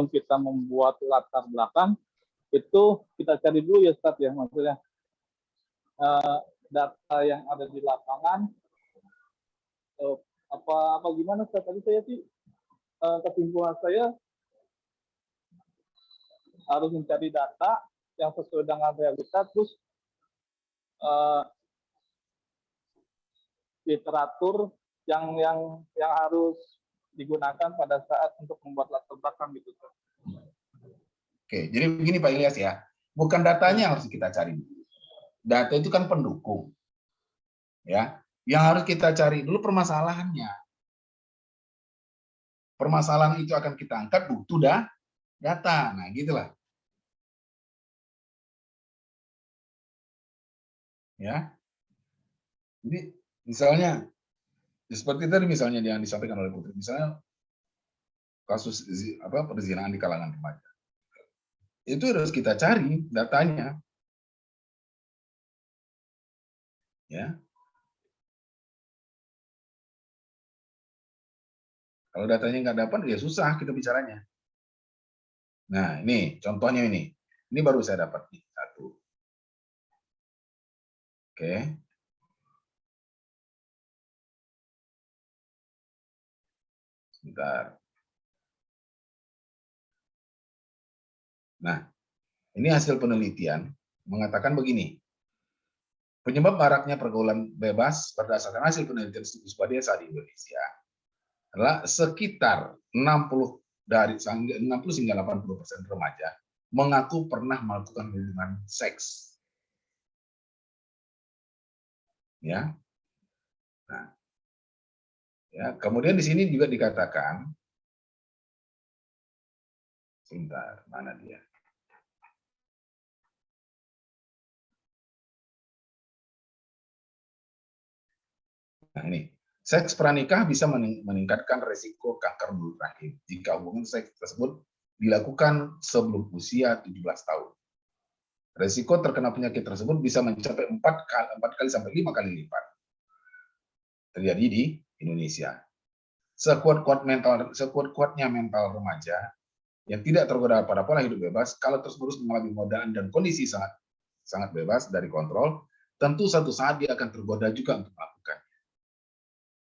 kita membuat latar belakang, itu kita cari dulu ya Ustaz ya, maksudnya data yang ada di lapangan, apa gimana Ustaz? Tadi saya sih, kesimpulan saya harus mencari data yang sesuai dengan realitas, terus literatur yang harus digunakan pada saat untuk membuat latar belakang gitu. Oke, jadi begini Pak Ilyas ya, bukan datanya yang harus kita cari. Data itu kan pendukung, ya. Yang harus kita cari dulu permasalahannya. Permasalahan itu akan kita angkat butuh data, nah gitulah. Ya, jadi misalnya seperti tadi misalnya yang disampaikan oleh Putri, misalnya kasus perzinahan di kalangan remaja. Itu harus kita cari datanya. Ya. Kalau datanya nggak dapat, ya susah kita bicaranya. Nah, ini contohnya ini. Ini baru saya dapat nih, satu. Oke. Sebentar. Nah, ini hasil penelitian mengatakan begini. Penyebab maraknya pergaulan bebas berdasarkan hasil penelitian studi desa di Indonesia adalah sekitar 60 hingga 80% remaja mengaku pernah melakukan hubungan seks. Ya. Nah, ya, kemudian di sini juga dikatakan, sebentar, mana dia? Nah, ini. Seks pranikah bisa meningkatkan resiko kanker mulut rahim jika hubungan seks tersebut dilakukan sebelum usia 17 tahun. Resiko terkena penyakit tersebut bisa mencapai 4 kali sampai 5 kali lipat. Terjadi di Indonesia. Sekuat-kuatnya mental remaja yang tidak tergoda pada pola hidup bebas, kalau terus-menerus mengalami godaan dan kondisi sangat bebas dari kontrol, tentu suatu saat dia akan tergoda juga untuk melakukan.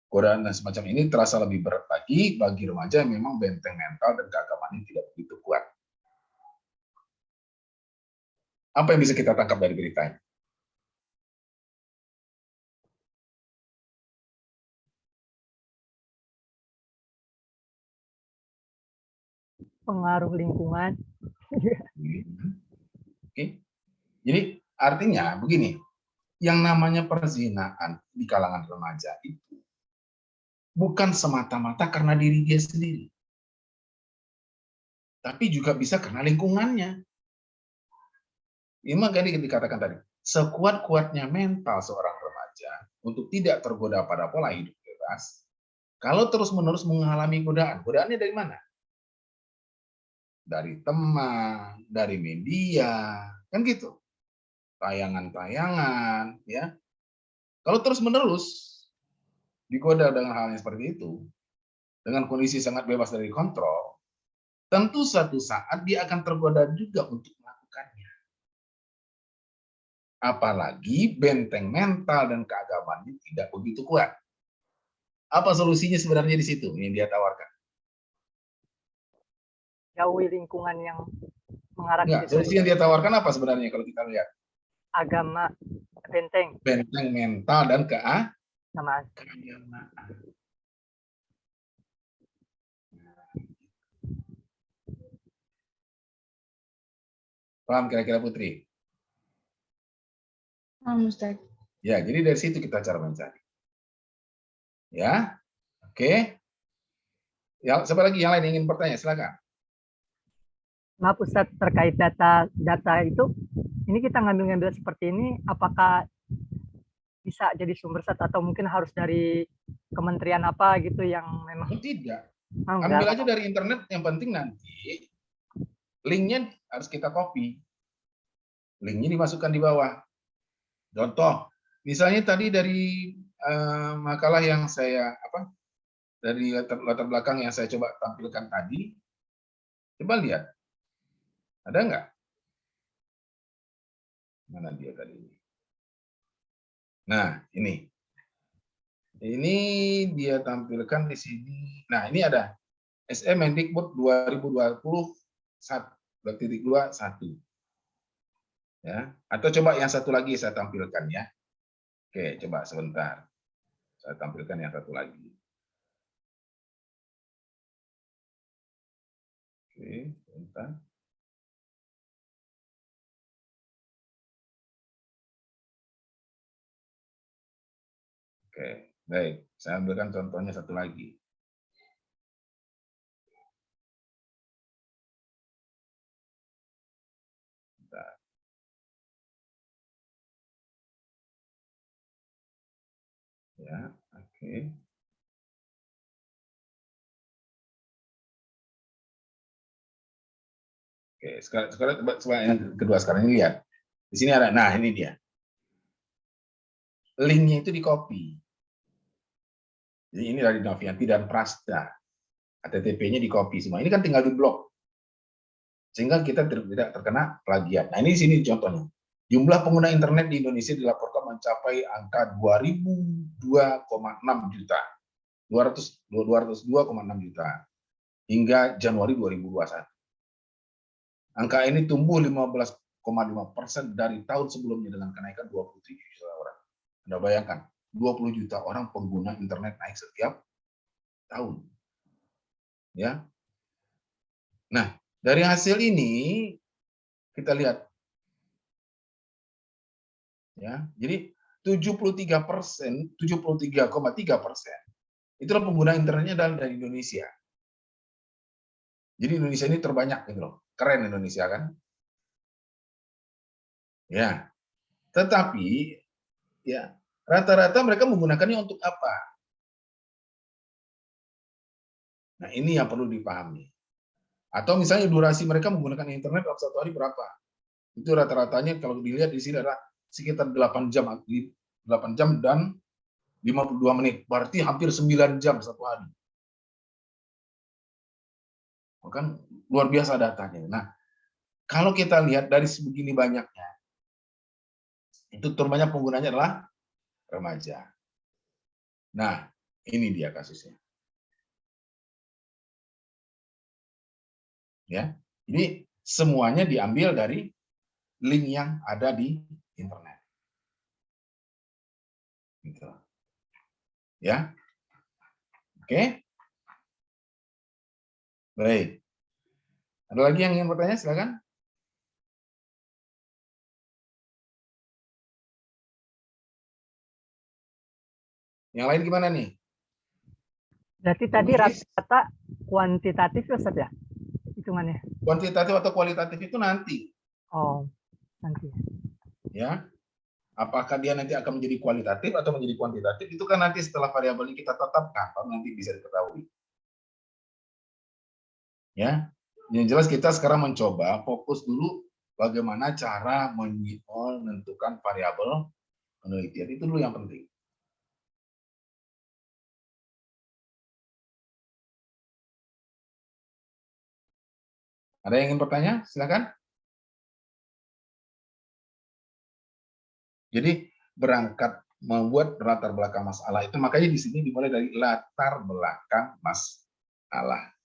Godaan semacam ini terasa lebih berat bagi remaja yang memang benteng mental dan keagamaan tidak begitu kuat. Apa yang bisa kita tangkap dari berita ini? Pengaruh lingkungan. Oke. Jadi artinya begini, yang namanya perzinahan di kalangan remaja itu bukan semata-mata karena diri dia sendiri, tapi juga bisa karena lingkungannya. Ini makanya dikatakan tadi, sekuat-kuatnya mental seorang remaja untuk tidak tergoda pada pola hidup bebas, kalau terus-menerus mengalami godaan, godaannya dari mana? Dari teman, dari media, kan gitu. Tayangan-tayangan, ya. Kalau terus-menerus digoda dengan hal yang seperti itu, dengan kondisi sangat bebas dari kontrol, tentu suatu saat dia akan tergoda juga untuk melakukannya. Apalagi benteng mental dan keagamaan tidak begitu kuat. Apa solusinya sebenarnya di situ yang dia tawarkan? Jauhi lingkungan yang mengarah Enggak, ke situ. solusi yang dia tawarkan apa sebenarnya kalau kita lihat? Agama, benteng. Benteng mental dan keagamaan. Paham kira-kira Putri? Paham, Ustaz. Ya, jadi dari situ kita cara mencari. Ya, oke. Ya, siapa lagi yang lain yang ingin bertanya? Silakan. Maaf Ustadz, terkait data itu, ini kita ngambil-ngambil seperti ini, apakah bisa jadi sumber set atau mungkin harus dari kementerian apa gitu yang memang Tidak. enggak. Ambil aja dari internet, yang penting nanti linknya harus kita copy. Linknya dimasukkan di bawah. Contoh, misalnya tadi dari makalah yang saya dari latar belakang yang saya coba tampilkan tadi, coba lihat, ada nggak? Mana dia tadi? Nah, ini dia tampilkan di sini. Nah, ini ada SE Mendikbud 2020 1.21. Ya, atau coba yang satu lagi saya tampilkan ya. Oke, coba sebentar. Saya tampilkan yang satu lagi. Oke, sebentar. Oke, baik. Saya ambilkan contohnya satu lagi. Bentar. Ya, oke. Oke, sekarang coba yang kedua sekarang ini lihat. Di sini ada, nah ini dia. Linknya itu di copy. Jadi ini dari Novianti dan Prasda. HTTP-nya di copy semua. Ini kan tinggal di blok. Sehingga kita tidak terkena plagiat. Nah ini di sini contohnya. Jumlah pengguna internet di Indonesia dilaporkan mencapai angka 202,6 juta. 202,6 juta hingga Januari 2021. Angka ini tumbuh 15,5% dari tahun sebelumnya dengan kenaikan 27 juta orang. Anda bayangkan, 20 juta orang pengguna internet naik setiap tahun. Ya. Nah, dari hasil ini kita lihat ya. Jadi 73%, 73,3% itulah pengguna internetnya adalah dari Indonesia. Jadi Indonesia ini terbanyak gitu loh. Keren Indonesia kan? Ya. Tetapi ya, rata-rata mereka menggunakannya untuk apa? Nah, ini yang perlu dipahami. Atau misalnya durasi mereka menggunakan internet dalam satu hari berapa? Itu rata-ratanya kalau dilihat di sini adalah sekitar 8 jam, 8 jam dan 52 menit. Berarti hampir 9 jam satu hari. Kan luar biasa datanya. Nah, kalau kita lihat dari sebegini banyaknya, itu terbanyak penggunanya adalah remaja. Nah, ini dia kasusnya. Ya, jadi semuanya diambil dari link yang ada di internet. Gitu. Ya, oke. Baik. Ada lagi yang ingin bertanya? Silakan. Yang lain gimana nih? Berarti tadi rata-rata kuantitatif ya Ustaz ya? Hitungannya. Kuantitatif atau kualitatif itu nanti. Oh, nanti. Ya. Apakah dia nanti akan menjadi kualitatif atau menjadi kuantitatif, itu kan nanti setelah variabel ini kita tetapkan, nanti bisa diketahui. Ya, yang jelas kita sekarang mencoba fokus dulu bagaimana cara menentukan variabel penelitian, itu dulu yang penting. Ada yang ingin bertanya? Silakan. Jadi berangkat membuat latar belakang masalah itu, makanya di sini dimulai dari latar belakang masalah.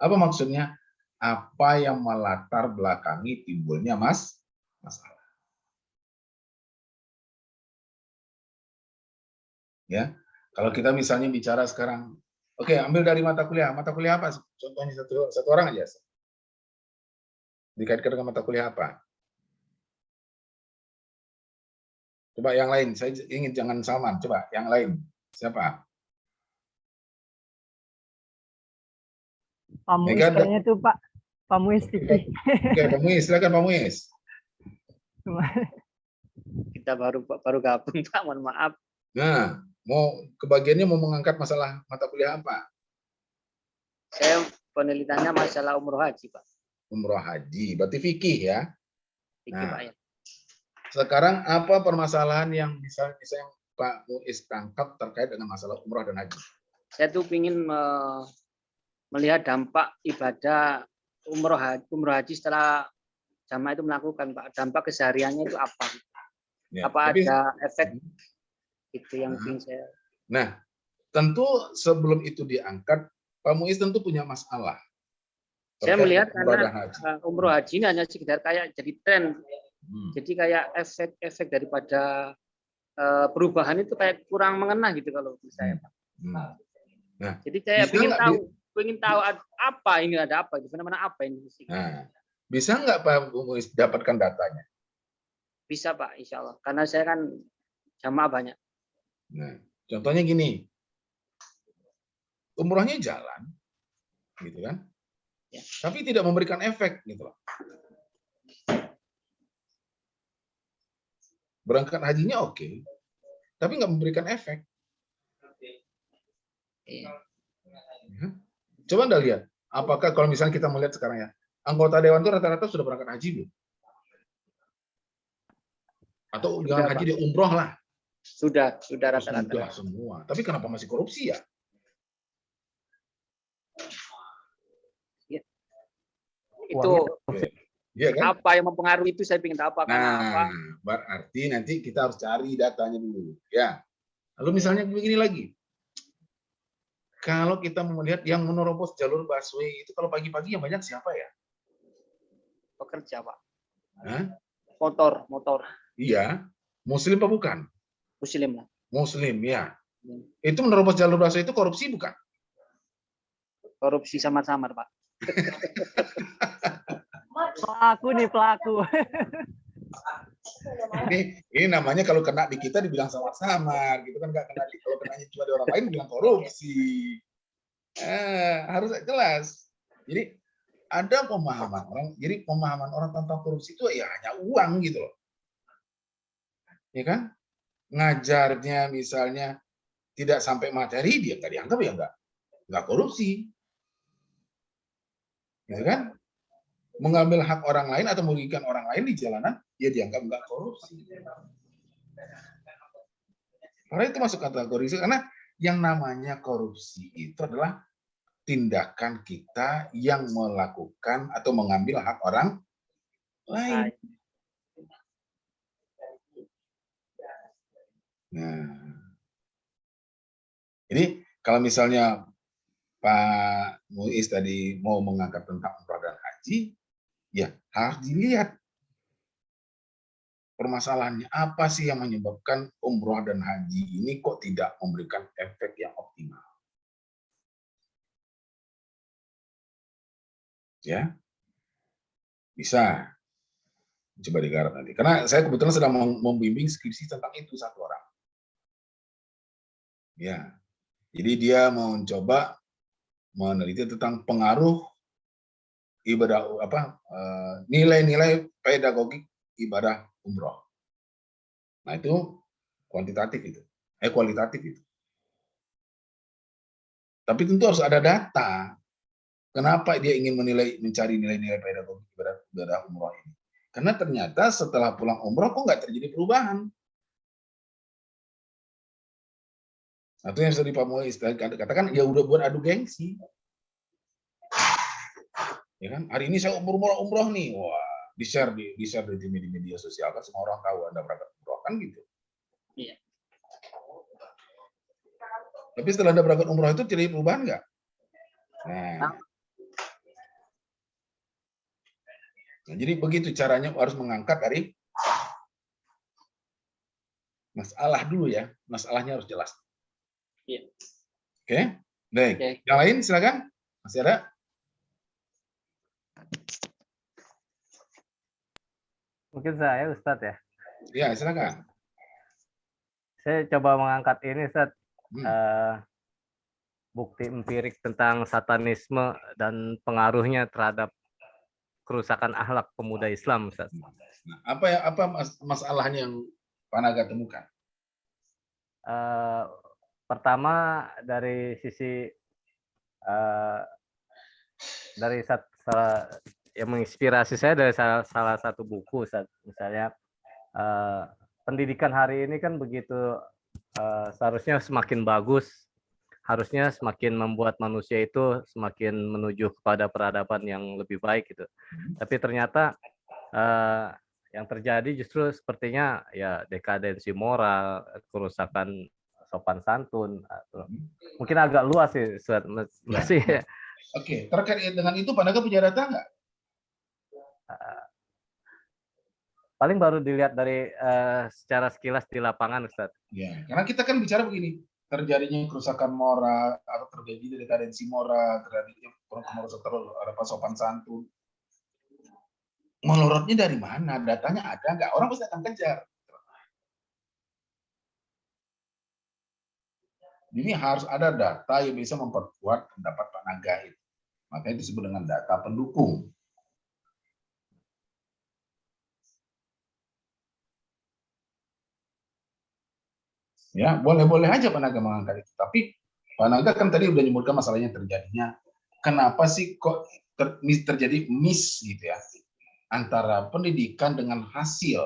Apa maksudnya? Apa yang melatar belakangi timbulnya masalah. Ya, kalau kita misalnya bicara sekarang, oke, ambil dari mata kuliah apa? Contohnya satu orang aja. Dikaitkan dengan mata kuliah apa? Coba yang lain, saya ingin jangan Salman, coba yang lain. Siapa? Pak Muiz kan? kayaknya tuh Pak. Pak Muiz fikih. Oke, Pak Muiz, silakan Pak Muiz. Kita baru gabung Pak, mohon maaf. Nah, kebagiannya mau mengangkat masalah mata kuliah apa? Saya penelitiannya masalah umroh haji, Pak. Umroh haji, berarti fikih ya. Fikih, Nah, Pak, ya. sekarang apa permasalahan yang bisa yang Pak Muiz tangkap terkait dengan masalah umroh dan haji? Saya tuh ingin melihat dampak ibadah umroh haji setelah jamaah itu melakukan, Pak. Dampak kesehariannya itu apa? Ya, Apa ada efek itu yang ingin saya. Nah, tentu sebelum itu diangkat, Pak Muiz tentu punya masalah. Saya melihat umroh dan karena haji. umroh haji ini hanya sekedar kayak jadi tren. Jadi kayak efek-efek daripada perubahan itu kayak kurang mengena gitu kalau menurut saya, Pak. Nah, jadi saya bisa ingin tahu apa ini, ada apa, di mana apa ini. Nah, bisa nggak Pak Muiz dapatkan datanya? Bisa Pak, insya Allah. Karena saya kan jamaah banyak. Nah, contohnya gini, umrohnya jalan, gitu kan? Ya. Tapi tidak memberikan efek, gitu loh. Berangkat hajinya oke, tapi nggak memberikan efek. Iya. Coba Anda lihat, apakah kalau misalnya kita melihat sekarang ya, anggota dewan itu rata-rata sudah berangkat haji belum? Atau jangan haji dia umroh lah. Sudah rata-rata. Sudah semua. Tapi kenapa masih korupsi ya? Itu ya, kan? apa yang mempengaruhi itu, saya ingin tahu apa. Nah, berarti nanti kita harus cari datanya dulu. Ya. Lalu misalnya begini lagi. Kalau kita melihat yang menerobos jalur busway itu kalau pagi-pagi yang banyak siapa ya? Pekerja, Pak. Hah? Motor. Iya. Muslim apa bukan? Muslim lah. Muslim, ya. Itu menerobos jalur busway itu korupsi bukan? Korupsi samar-samar, Pak. Pelaku. Ini namanya kalau kena di kita dibilang samar-samar, gitu kan, nggak kena kalau kenanya cuma di orang lain bilang korupsi. Harus jelas. Jadi ada pemahaman orang, jadi pemahaman orang tentang korupsi itu ya hanya uang gitu loh. Ya kan? Ngajarnya misalnya tidak sampai materi, dia nggak dianggap ya nggak korupsi. Gitu kan? Mengambil hak orang lain atau merugikan orang lain di jalanan, dia dianggap nggak korupsi. Karena itu masuk kategori, karena yang namanya korupsi itu adalah tindakan kita yang melakukan atau mengambil hak orang lain. Nah, jadi kalau misalnya Pak Muiz tadi mau mengangkat tentang umroh dan haji, ya harus dilihat permasalahannya apa sih yang menyebabkan umroh dan haji ini kok tidak memberikan efek yang optimal. Ya, bisa coba digarap nanti. Karena saya kebetulan sedang membimbing skripsi tentang itu satu orang. Ya, jadi dia mau mencoba meneliti tentang pengaruh ibadah nilai-nilai pedagogik ibadah umroh. Nah itu kuantitatif itu, kualitatif itu. Tapi tentu harus ada data. Kenapa dia ingin mencari nilai-nilai pedagogik ibadah umroh ini? Karena ternyata setelah pulang umroh kok nggak terjadi perubahan. Nah, itu yang sudah Pak Muiz katakan, ya udah buat adu gengsi. Ya kan? Hari ini saya umroh nih, wah, di-share di media sosial kan semua orang tahu Anda berangkat umroh kan gitu. Iya. Tapi setelah Anda berangkat umroh itu terjadi perubahan nggak? Nah, jadi begitu caranya, harus mengangkat dari masalah dulu ya, masalahnya harus jelas. Iya. Oke, baik. Oke. Yang lain silakan, masih ada? Mungkin saya Ustadz ya. Ya, silakan. Saya coba mengangkat ini Ustadz. bukti empirik tentang satanisme dan pengaruhnya terhadap kerusakan akhlak pemuda Islam, Ustaz. Nah, apa masalahnya yang Pak Naga temukan? Pertama dari sisi yang menginspirasi saya dari salah satu buku, Ustaz. Misalnya pendidikan hari ini kan begitu seharusnya semakin bagus, harusnya semakin membuat manusia itu semakin menuju kepada peradaban yang lebih baik gitu. Tapi ternyata yang terjadi justru sepertinya ya dekadensi moral, kerusakan sopan santun. Mungkin agak luas sih, masih. Ya. Oke, terkait dengan itu Pak Naga punya data nggak? Paling baru dilihat dari secara sekilas di lapangan, Ustaz. Ya, karena kita kan bicara begini, terjadinya kerusakan moral atau terjadi dekadensi moral, terjadinya kerusakan sopan santun. Menurutnya dari mana? Datanya ada nggak? Orang pasti akan kejar. Ini harus ada data yang bisa memperkuat pendapat Pak Naga itu. Makanya disebut dengan data pendukung. Ya, boleh-boleh aja Pak Naga mengangkat itu. Tapi Pak Naga kan tadi udah menyebutkan masalahnya terjadinya. Kenapa sih kok terjadi miss gitu ya antara pendidikan dengan hasil?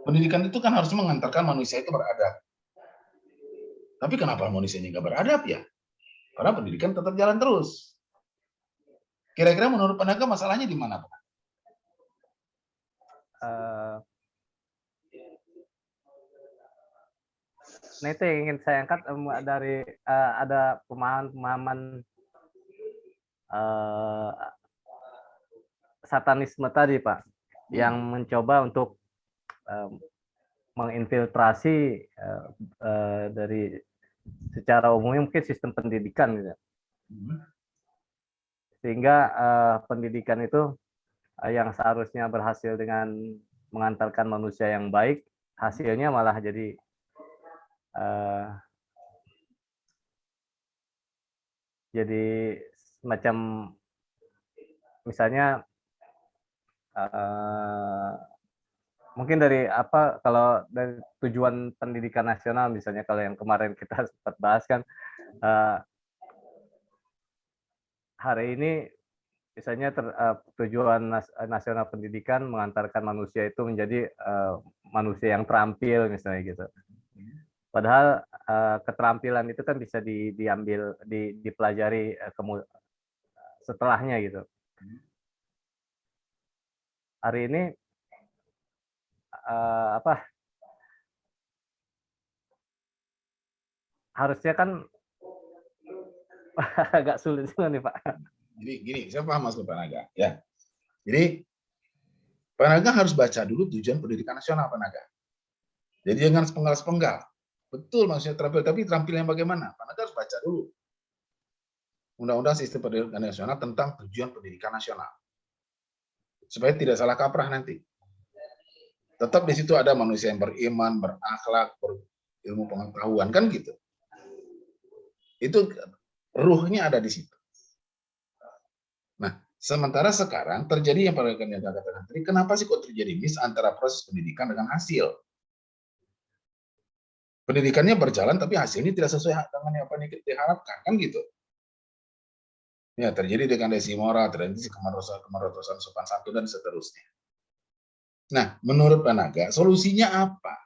Pendidikan itu kan harus mengantarkan manusia itu beradab. Tapi kenapa manusianya nggak beradab ya? Karena pendidikan tetap jalan terus. Kira-kira menurut Pak Naga masalahnya di mana, Pak? Nah itu yang ingin saya angkat dari ada pemahaman satanisme tadi, Pak, yang mencoba untuk menginfiltrasi dari secara umumnya mungkin sistem pendidikan gitu. Sehingga pendidikan itu yang seharusnya berhasil dengan mengantarkan manusia yang baik, hasilnya malah jadi semacam misalnya mungkin dari apa, kalau dari tujuan pendidikan nasional misalnya, kalau yang kemarin kita sempat bahas kan, hari ini misalnya tujuan nasional pendidikan mengantarkan manusia itu menjadi manusia yang terampil misalnya gitu. Padahal keterampilan itu kan bisa diambil, dipelajari setelahnya gitu. Hari ini harusnya kan agak sulit juga nih Pak. Jadi gini, saya paham Mas Pak Naga ya. Jadi Pak Naga harus baca dulu tujuan pendidikan nasional Pak Naga. Jadi jangan sepenggal-sepenggal. Betul maksudnya terampil, tapi terampilnya bagaimana? Pak Naga harus baca dulu Undang-Undang Sistem Pendidikan Nasional tentang tujuan pendidikan nasional. Supaya tidak salah kaprah nanti. Tetap di situ ada manusia yang beriman, berakhlak, berilmu pengetahuan, kan gitu. Itu ruhnya ada di situ. Nah, sementara sekarang terjadi yang pada katakan tadi, kenapa sih kok terjadi miss antara proses pendidikan dengan hasil? Pendidikannya berjalan tapi hasilnya tidak sesuai dengan apa yang diharapkan, kan gitu. Ya, terjadi dekadensi moral, terjadi kemerosotan sopan santun dan seterusnya. Nah, menurut Pak Naga, solusinya apa?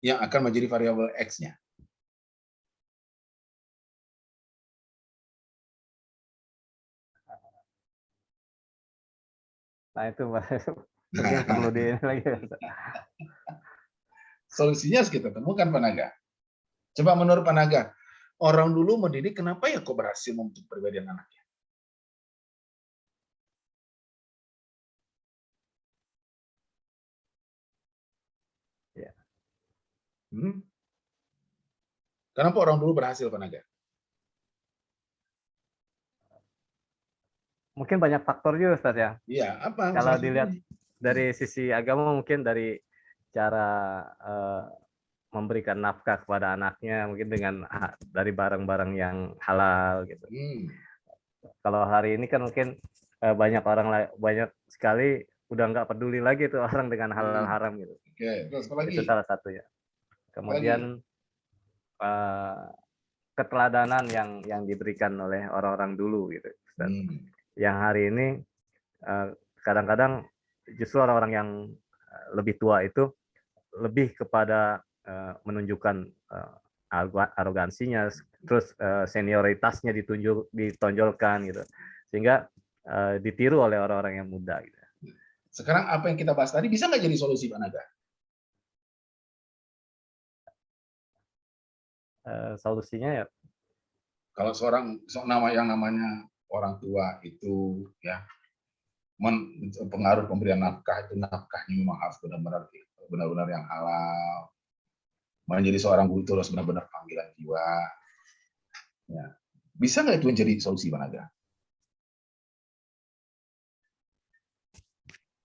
Yang akan menjadi variabel X-nya. Nah itu mungkin perlu di lagi. Solusinya harus kita temukan Pak Naga. Coba menurut Pak Naga, orang dulu mendidik kenapa ya kok berhasil membentuk kepribadian anaknya? Ya. Kenapa orang dulu berhasil Pak Naga? Mungkin banyak faktor juga Ustaz ya. Iya, apa? Kalau dilihat dari sisi agama mungkin dari cara memberikan nafkah kepada anaknya mungkin dengan dari barang-barang yang halal gitu. Kalau hari ini kan mungkin banyak sekali udah nggak peduli lagi tuh orang dengan halal haram gitu. Terus apa lagi? Itu salah satunya. Kemudian keteladanan yang diberikan oleh orang-orang dulu gitu. Yang hari ini kadang-kadang justru orang-orang yang lebih tua itu lebih kepada menunjukkan arogansinya, terus senioritasnya ditonjolkan gitu, sehingga ditiru oleh orang-orang yang muda gitu. Sekarang apa yang kita bahas tadi bisa nggak jadi solusi, Pak Naga? Solusinya ya, kalau yang namanya orang tua itu ya pengaruh pemberian nafkah itu nafkahnya memang harus benar-benar yang halal. Menjadi seorang guru itu harus benar-benar panggilan jiwa. Ya. Bisa nggak itu menjadi solusi, Pak Naga?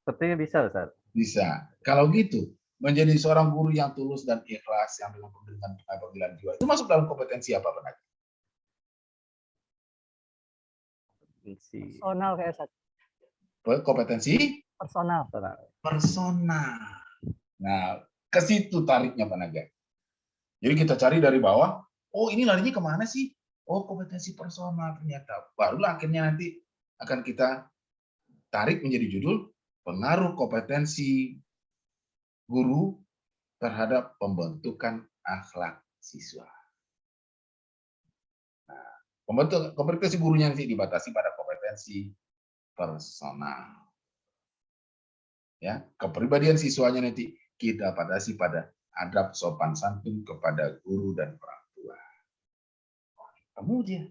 Sepertinya bisa, Ustaz. Bisa. Kalau gitu, menjadi seorang guru yang tulus dan ikhlas yang dengan panggilan jiwa itu masuk dalam kompetensi apa, Pak Naga? Personal kayak Ustaz. Kompetensi? Personal. Nah, ke situ tariknya, Pak Naga. Jadi kita cari dari bawah, oh ini larinya kemana sih? Oh kompetensi personal ternyata. Barulah akhirnya nanti akan kita tarik menjadi judul pengaruh kompetensi guru terhadap pembentukan akhlak siswa. Nah, kompetensi gurunya nanti dibatasi pada kompetensi personal. Ya, kepribadian siswanya nanti kita batasi pada adab sopan santun kepada guru dan orang tua. Kemudian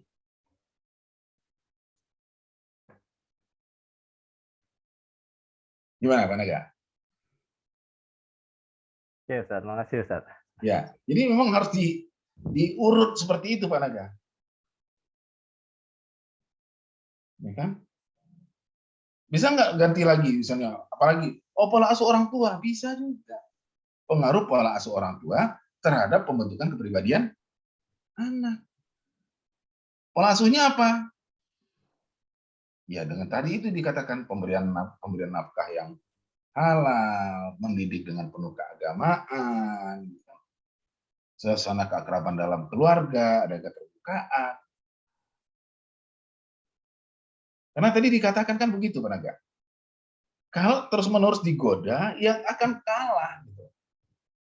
gimana, Pak Naga? Ya, Ustaz. Makasih, Ustaz. Ya, jadi memang harus diurut seperti itu, Pak Naga. Ya kan? Bisa nggak ganti lagi misalnya, apalagi pola asuh orang tua, bisa juga. Pengaruh pola asuh orang tua terhadap pembentukan kepribadian anak. Pola asuhnya apa? Ya dengan tadi itu dikatakan pemberian nafkah yang halal, mendidik dengan penuh keagamaan, suasana keakraban dalam keluarga, ada keterbukaan. Karena tadi dikatakan kan begitu, Pak Naga. Kalau terus-menerus digoda, yang akan kalah. Gitu.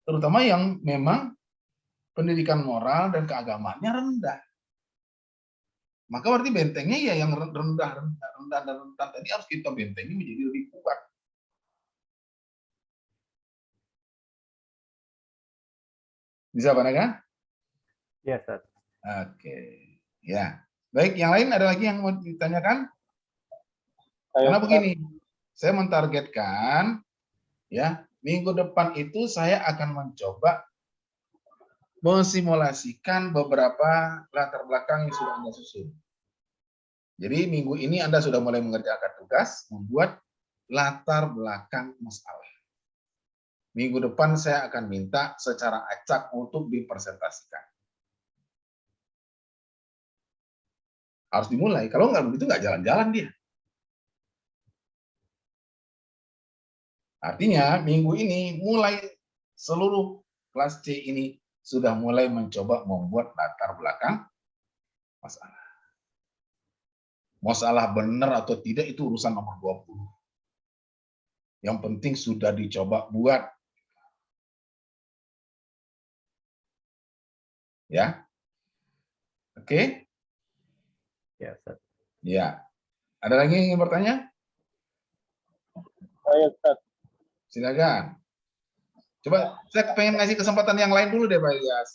Terutama yang memang pendidikan moral dan keagamaannya rendah. Maka berarti bentengnya ya yang rendah tadi harus kita bentengi menjadi lebih kuat. Bisa, Pak Naga? Iya, Ustaz. Oke. Ya. Baik, yang lain ada lagi yang mau ditanyakan? Karena begini, saya mentargetkan ya, minggu depan itu saya akan mencoba mensimulasikan beberapa latar belakang yang sudah Anda susun. Jadi minggu ini Anda sudah mulai mengerjakan tugas membuat latar belakang masalah. Minggu depan saya akan minta secara acak untuk dipresentasikan. Harus dimulai. Kalau nggak begitu nggak jalan-jalan dia. Artinya minggu ini mulai seluruh kelas C ini sudah mulai mencoba membuat latar belakang masalah. Masalah benar atau tidak itu urusan nomor 20. Yang penting sudah dicoba buat. Ya. Oke? Ya, Ustaz. Ya. Ada lagi yang ingin bertanya? Saya, Ustaz. Silakan. Coba saya pengen ngasih kesempatan yang lain dulu deh, Pak Ilyas.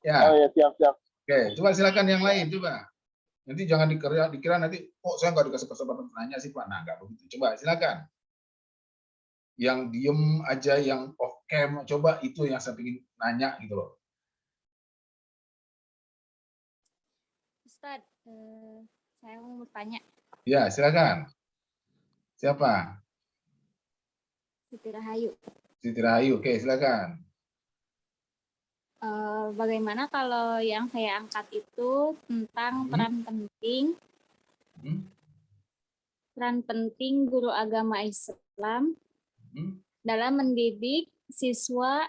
Ya. Oh ya, siap-siap. Oke, coba silakan yang lain, coba. Nanti jangan dikira nanti, oh saya nggak dikasih kesempatan nanya sih Pak. Nah, nggak begitu. Coba silakan. Yang diem aja, yang off cam, coba itu yang saya ingin nanya gitu loh. Ustadz, saya mau bertanya. Ya, silakan. Siapa? Siti Rahayu. Siti Rahayu, oke silakan. Bagaimana kalau yang saya angkat itu tentang peran penting guru agama Islam dalam mendidik siswa,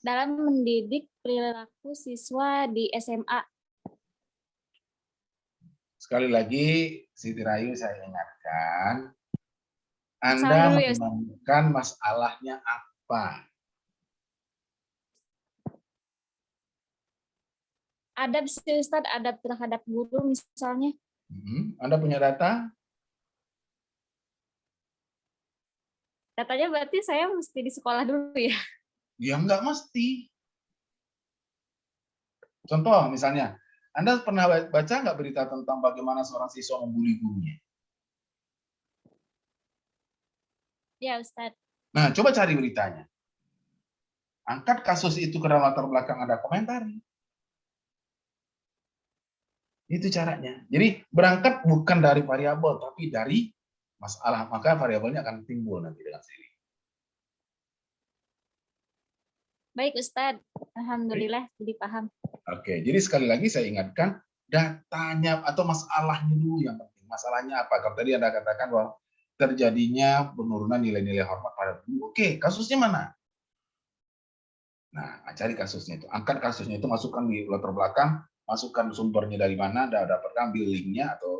dalam mendidik perilaku siswa di SMA. Sekali lagi, Siti Rahayu saya ingatkan, Anda menemukan masalahnya apa? Adab sih Ustadz, adab terhadap guru misalnya. Anda punya data? Datanya berarti saya mesti di sekolah dulu ya? Ya nggak mesti. Contoh misalnya, Anda pernah baca nggak berita tentang bagaimana seorang siswa membuli gurunya? Ya Ustadz. Nah, coba cari beritanya. Angkat kasus itu ke dalam latar belakang Anda komentari. Itu caranya. Jadi berangkat bukan dari variabel, tapi dari masalah. Maka variabelnya akan timbul nanti dengan sendiri. Baik Ustadz, alhamdulillah jadi paham. Oke, jadi sekali lagi saya ingatkan, datanya atau masalahnya dulu yang penting. Masalahnya apa? Kalau tadi Anda katakan bahwa terjadinya penurunan nilai-nilai hormat pada guru. Oke, kasusnya mana? Nah, cari kasusnya itu. Angkat kasusnya itu, masukkan di latar belakang, masukkan sumbernya dari mana, dapat ambil linknya atau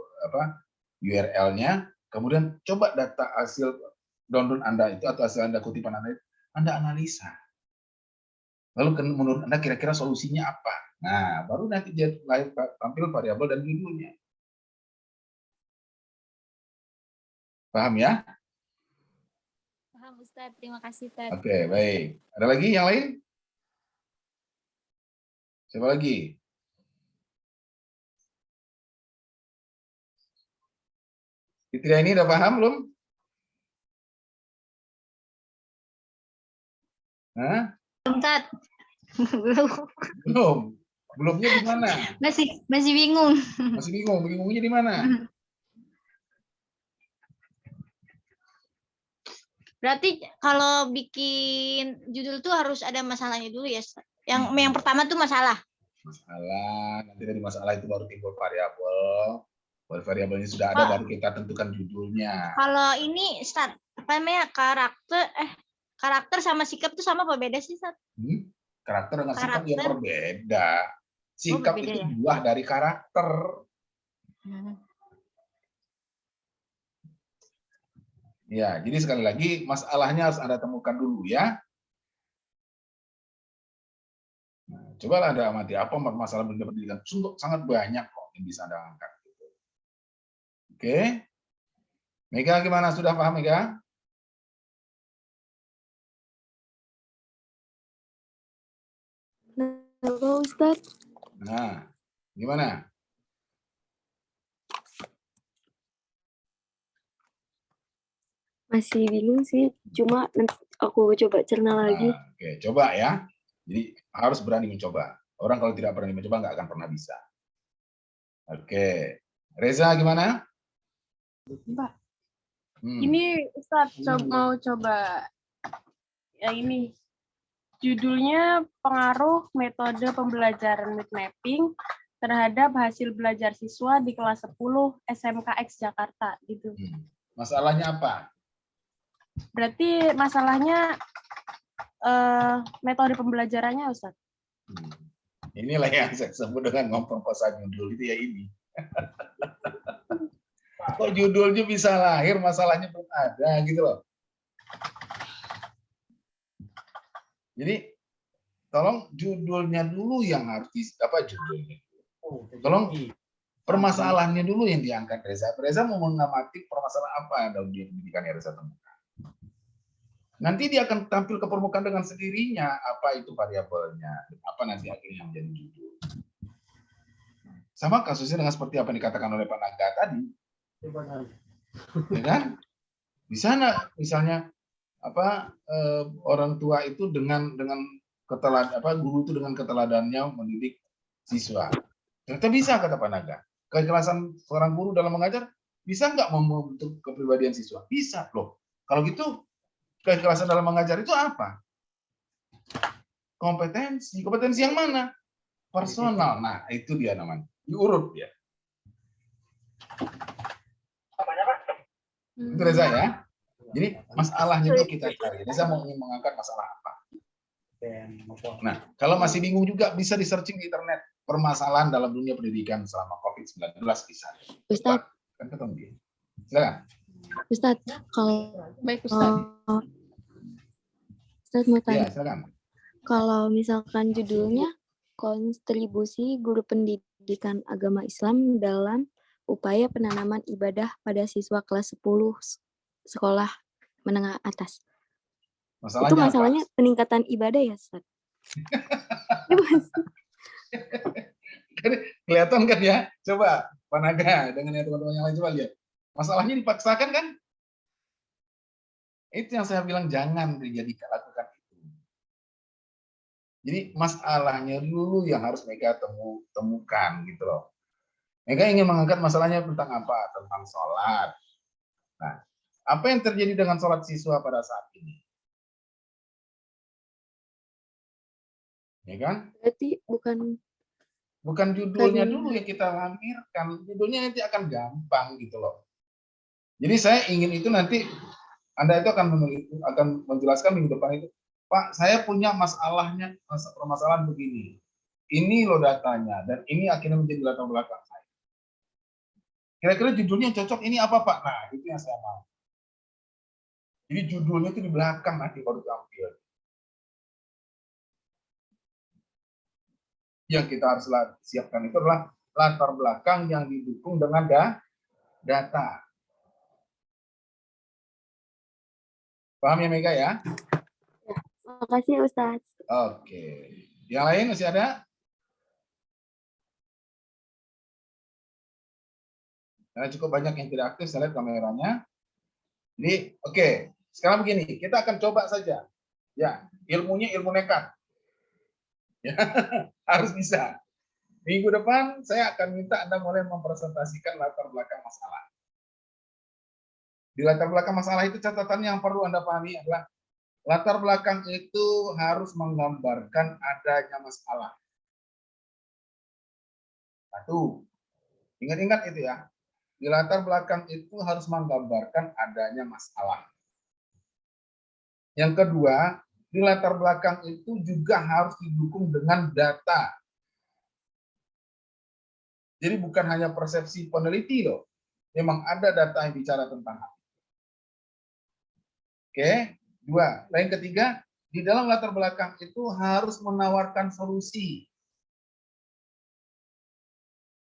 URL-nya, kemudian coba data hasil download Anda itu atau hasil Anda kutipan Anda analisa. Lalu menurut Anda kira-kira solusinya apa? Nah, baru nanti dia tampil variabel dan judulnya. Paham ya? Paham Ustadz, terima kasih Ustadz. Oke, baik. Ada lagi yang lain? Siapa lagi? Fitria ini udah paham belum? Hah? Ustadz. Belum. Belumnya di mana? Masih bingung. Masih bingung. Bingungnya di mana? Berarti kalau bikin judul tuh harus ada masalahnya dulu ya. Yang pertama tuh masalah. Masalah. Nanti dari masalah itu baru timbul variabel. Kalau variabelnya sudah ada, baru kita tentukan judulnya. Kalau ini, Ustadz, apa namanya, karakter sama sikap tuh sama apa beda sih, Ustadz? Karakter dengan sikap ya berbeda. Sikap itu ya? buah dari karakter. Ya, jadi sekali lagi masalahnya harus Anda temukan dulu ya. Nah, cobalah Anda amati apa masalah pendidikan. Sungguh sangat banyak kok yang bisa Anda angkat. Oke. Mega gimana? Sudah paham Mega? Halo Ustadz. Nah, gimana? Masih bingung sih, cuma nanti aku coba cerna lagi. Oke, coba ya. Jadi harus berani mencoba. Orang kalau tidak berani mencoba nggak akan pernah bisa. Oke, Reza gimana? Mbak, ini Ustadz mau coba yang ini. Judulnya pengaruh metode pembelajaran mind mapping terhadap hasil belajar siswa di kelas 10 SMKX Jakarta gitu. Masalahnya apa? Berarti masalahnya metode pembelajarannya, Ustadz. Inilah yang saya sebut dengan ngomong-ngomong judul itu ya ini. Kok judulnya bisa lahir, masalahnya belum ada gitu loh. Jadi tolong judulnya dulu yang harus judulnya. Tolong permasalahannya dulu yang diangkat Reza. Reza mau mengamati permasalahan apa yang dalam pendidikan yang Reza temukan. Nanti dia akan tampil ke permukaan dengan sendirinya apa itu variabelnya, apa nanti akhirnya menjadi judul. Sama kasusnya dengan seperti apa yang dikatakan oleh Pak Naga tadi. Ya kan? Di sana misalnya orang tua itu dengan guru itu dengan keteladannya mendidik siswa. Ternyata bisa kata Pak Naga. Keikhlasan seorang guru dalam mengajar bisa nggak membentuk kepribadian siswa? Bisa loh. Kalau gitu Keikhlasan dalam mengajar itu apa? Kompetensi. Kompetensi yang mana? Personal. Nah, itu dia namanya. Diurut ya. Itu Reza ya. Jadi masalahnya itu kita cari. Reza mau mengangkat masalah apa? Nah, kalau masih bingung juga bisa di searching di internet permasalahan dalam dunia pendidikan selama COVID-19 bisa. Ustadz. Kan ketemu dia. Silakan. Ustadz, kalau baik Ustadz. Ustadz mau tanya. Ya, silakan. Kalau misalkan judulnya kontribusi guru pendidikan agama Islam dalam upaya penanaman ibadah pada siswa kelas 10 sekolah menengah atas. Masalahnya itu masalahnya apa? Peningkatan ibadah ya, Ustaz? Kelihatan kan ya? Coba Pak Naga dengan teman-teman yang lain coba lihat. Masalahnya dipaksakan kan? Itu yang saya bilang jangan dijadikan lakukan itu. Jadi masalahnya dulu yang harus mereka temukan gitu loh. Mereka ingin mengangkat masalahnya tentang apa? Tentang sholat. Nah, apa yang terjadi dengan sholat siswa pada saat ini? Ya kan? Berarti bukan judulnya dulu yang kita lampirkan. Judulnya nanti akan gampang gitu loh. Jadi saya ingin itu nanti Anda itu akan menjelaskan minggu depan itu, Pak, saya punya permasalahan begini. Ini loh datanya dan ini akhirnya menjadi latar belakang saya. Kira-kira judulnya cocok ini apa Pak? Nah, itu yang saya mau. Jadi judulnya itu di belakang nanti baru tampil. Yang kita harus siapkan itu adalah latar belakang yang didukung dengan data. Paham ya Mega ya? Makasih Ustadz. Oke. Yang lain masih ada? Karena cukup banyak yang tidak aktif, saya lihat kameranya. Jadi, oke. Sekarang begini, kita akan coba saja. Ya, ilmunya ilmu nekat. Ya, harus bisa. Minggu depan saya akan minta Anda mulai mempresentasikan latar belakang masalah. Di latar belakang masalah itu catatan yang perlu Anda pahami adalah latar belakang itu harus menggambarkan adanya masalah. Satu, ingat-ingat itu ya. Di latar belakang itu harus menggambarkan adanya masalah. Yang kedua, di latar belakang itu juga harus didukung dengan data. Jadi bukan hanya persepsi peneliti loh. Memang ada data yang bicara tentang hal. Oke, dua. Yang ketiga, di dalam latar belakang itu harus menawarkan solusi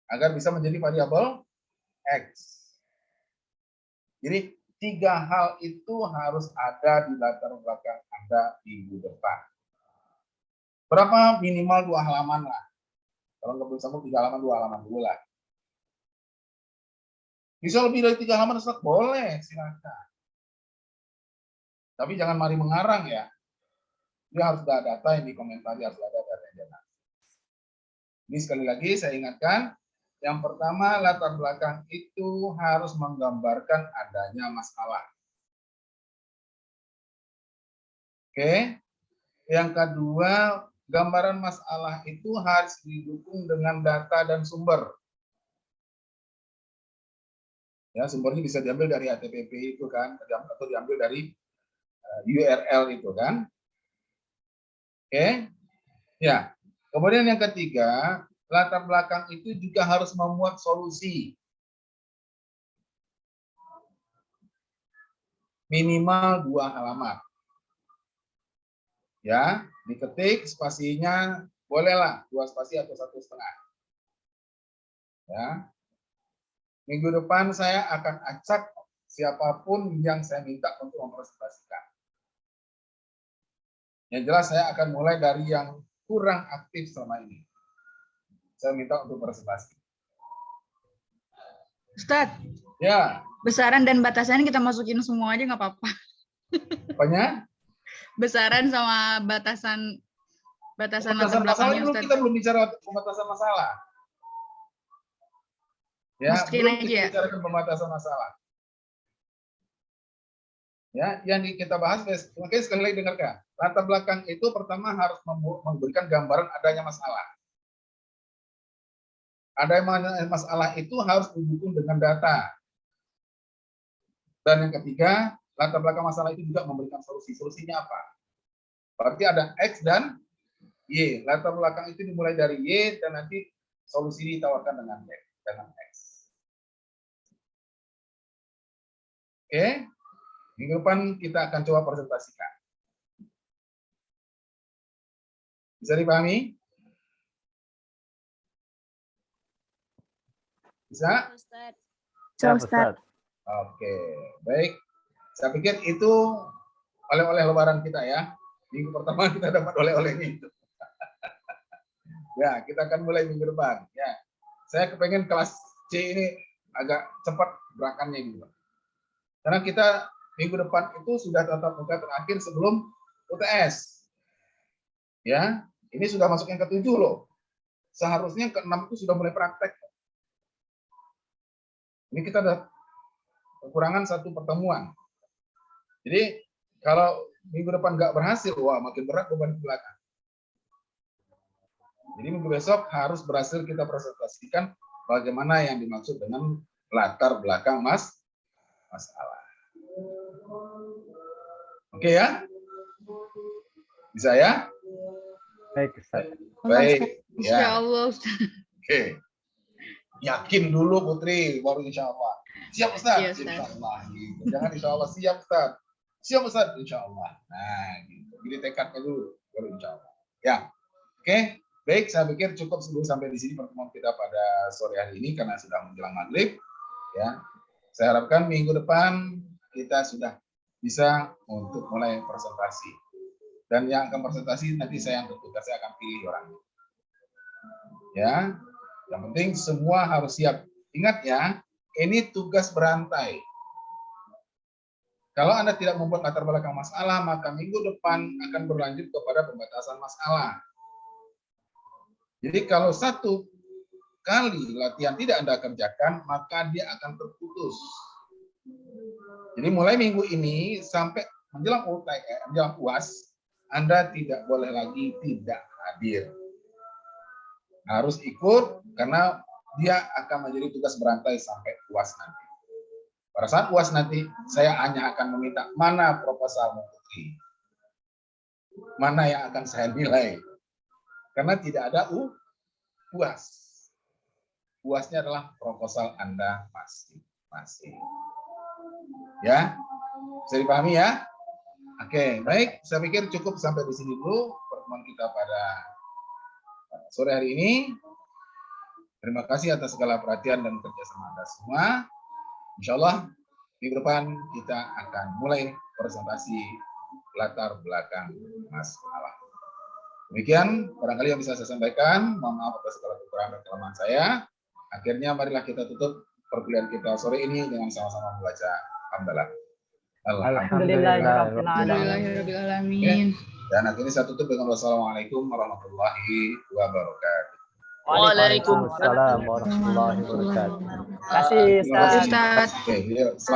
agar bisa menjadi variabel X. Jadi 3 hal itu harus ada di latar belakang Anda minggu depan. Berapa? Minimal 2 halaman lah. Kalau nggak bisa 3 halaman, 2 halaman dulu lah. Bisa lebih dari 3 halaman, Ustaz? Boleh, silakan. Tapi jangan mari mengarang ya. Dia harus ada data yang dikomentari, harus ada data yang jelas. Ini sekali lagi saya ingatkan, yang pertama latar belakang itu harus menggambarkan adanya masalah. Oke. Yang kedua, gambaran masalah itu harus didukung dengan data dan sumber. Ya, sumbernya bisa diambil dari HTTP itu kan, atau diambil dari URL itu kan. Oke. Ya. Kemudian yang ketiga, latar belakang itu juga harus memuat solusi. Minimal 2 halaman. Ya, diketik spasinya bolehlah 2 spasi atau 1,5. Ya. Minggu depan saya akan acak siapapun yang saya minta untuk mempresentasikan. Yang jelas saya akan mulai dari yang kurang aktif selama ini. Saya minta untuk presentasi. Ustadz. Ya. Besaran dan batasannya kita masukin semua aja nggak apa-apa. Apanya? Besaran sama batasan latar belakangnya Ustadz. Kita belum bicara pembatasan masalah. Ya, masukin belum aja kita ya. bicarakan pembatasan masalah. Ya, yang kita bahas, oke, sekali lagi dengarkan. Latar belakang itu pertama harus memberikan gambaran adanya masalah. Ada masalah itu harus didukung dengan data. Dan yang ketiga, latar belakang masalah itu juga memberikan solusi. Solusinya apa? Berarti ada X dan Y. Latar belakang itu dimulai dari Y dan nanti solusi ditawarkan dengan X. Oke, minggu depan kita akan coba presentasikan. Bisa dipahami? Bisa? Ya, Ustaz. Oke, baik. Saya pikir itu oleh-oleh lebaran kita ya. Minggu pertama kita dapat oleh-olehnya itu. Ya, kita akan mulai minggu depan. Ya, saya kepengen kelas C ini agak cepat gerakannya gitu. Karena kita minggu depan itu sudah tatap muka terakhir sebelum UTS. Ya, ini sudah masuk yang ke-7 loh. Seharusnya ke-6 itu sudah mulai praktek. Ini kita ada kekurangan satu pertemuan. Jadi kalau minggu depan nggak berhasil, wah makin berat beban ke belakang. Jadi minggu besok harus berhasil kita presentasikan bagaimana yang dimaksud dengan latar belakang masalah. Oke ya? Bisa ya? Baik, Ustaz. Baik. Insya Allah, Ustaz. Oke. Yakin dulu Putri, baru insya Allah. Siap Ustaz? Iya, Ustaz. Insya Allah. Gitu. Jangan insya Allah, siap Ustaz. Siap Ustaz, insya Allah. Nah, gitu. Jadi tekadnya dulu, baru insya Allah. Ya, oke. Baik, saya pikir cukup dulu sampai di sini pertemuan kita pada sore hari ini karena sudah menjelang maghrib. Ya, saya harapkan minggu depan kita sudah bisa untuk mulai presentasi. Dan yang akan presentasi nanti saya yang bertugas, saya akan pilih orangnya. Ya, yang penting semua harus siap. Ingat ya, ini tugas berantai. Kalau Anda tidak membuat latar belakang masalah, maka minggu depan akan berlanjut kepada pembatasan masalah. Jadi kalau satu kali latihan tidak Anda kerjakan, maka dia akan terputus. Jadi mulai minggu ini sampai menjelang menjelang UAS, Anda tidak boleh lagi tidak hadir. Harus ikut karena dia akan menjadi tugas berantai sampai UAS nanti. Pada saat UAS nanti, saya hanya akan meminta mana proposal Putri, mana yang akan saya nilai, karena tidak ada UAS. UASnya adalah proposal Anda masing-masing. Ya, bisa dipahami ya? Oke, baik. Saya pikir cukup sampai di sini dulu pertemuan kita pada sore hari ini. Terima kasih atas segala perhatian dan kerjasama Anda semua. Insya Allah minggu depan kita akan mulai presentasi latar belakang masalah. Demikian barangkali yang bisa saya sampaikan. Mohon maaf atas segala kekurangan dan kelemahan saya. Akhirnya marilah kita tutup perkuliahan kita sore ini dengan sama-sama membaca hamdalah. Alhamdulillahirabbil alamin. Dan akhirnya saya tutup dengan wassalamualaikum warahmatullahi wabarakatuh. Waalaikumsalam warahmatullahi wabarakatuh. Terima kasih, Ustaz. Oke,